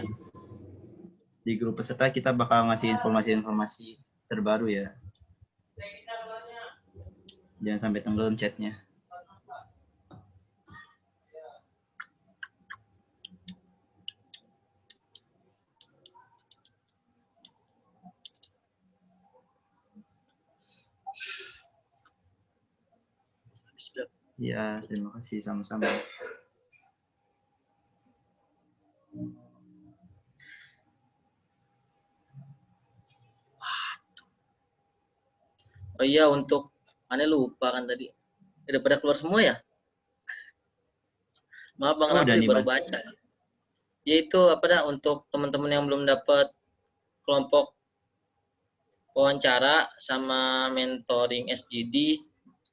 Di grup peserta kita bakal ngasih informasi-informasi terbaru ya. Jangan sampai tenggelam chatnya. Ya, terima kasih sama-sama. Oh iya, untuk aneh lupa kan tadi. Udah pada keluar semua ya? Maaf Bang Rafi baru baca. Yaitu untuk teman-teman yang belum dapat kelompok wawancara sama mentoring SGD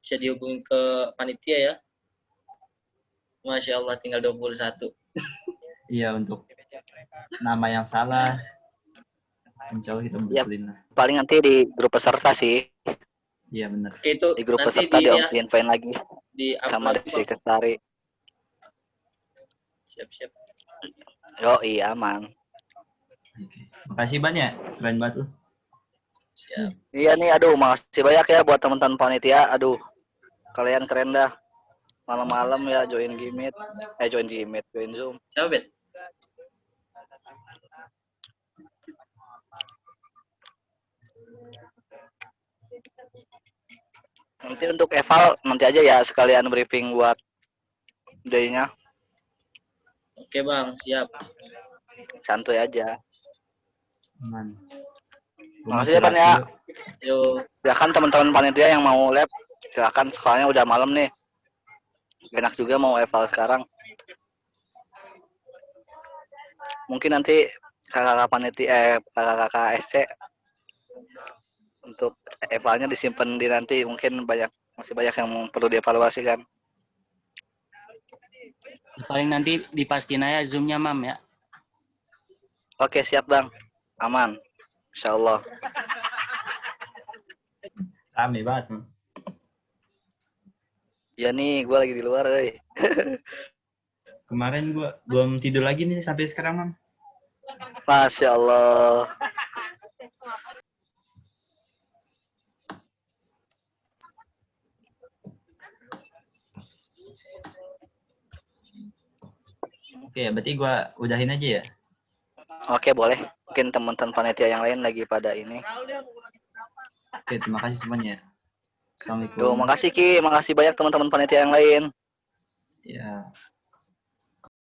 bisa dihubungi ke panitia ya. Masya Allah tinggal 21. Iya, untuk nama yang salah. Insya Allah kita Ya, betulin lah. paling nanti di grup peserta sih. Iya benar. Oke, itu Di grup nanti peserta di di-infoin lagi sama upload di sekretari. siap-siap. Yo, iya aman. Makasih banyak, keren banget lu. Siap. Iya nih, aduh, makasih banyak ya buat teman-teman panitia. Aduh, kalian keren dah. Malam-malam ya join Gmeet, join Zoom. Siapa, Bet? Nanti untuk eval nanti aja ya sekalian briefing buat day-nya. Oke, Bang, siap. Santuy aja. Aman. Makasih ya, Pan ya. Yo. Silakan teman-teman panitia yang mau lab, silakan soalnya udah malam nih. Enak juga mau eval sekarang. Mungkin nanti kakak-kakak panitia kakak-kakak SC untuk evalnya disimpan di nanti, mungkin masih banyak yang perlu dievaluasi kan. Paling nanti dipastiin aja Zoom-nya, Mam ya. Oke, siap Bang. Aman. Insyaallah. Rame banget. Man. Ya nih, gue lagi di luar, euy. Kemarin gue belum tidur lagi nih sampai sekarang, Mam. Masya Allah. Oke, berarti gue udahin aja ya. Oke, boleh. Mungkin teman-teman panitia yang lain lagi pada ini. Oke, terima kasih semuanya. Assalamualaikum. Tuh, makasih Ki, makasih banyak teman-teman panitia yang lain. Ya.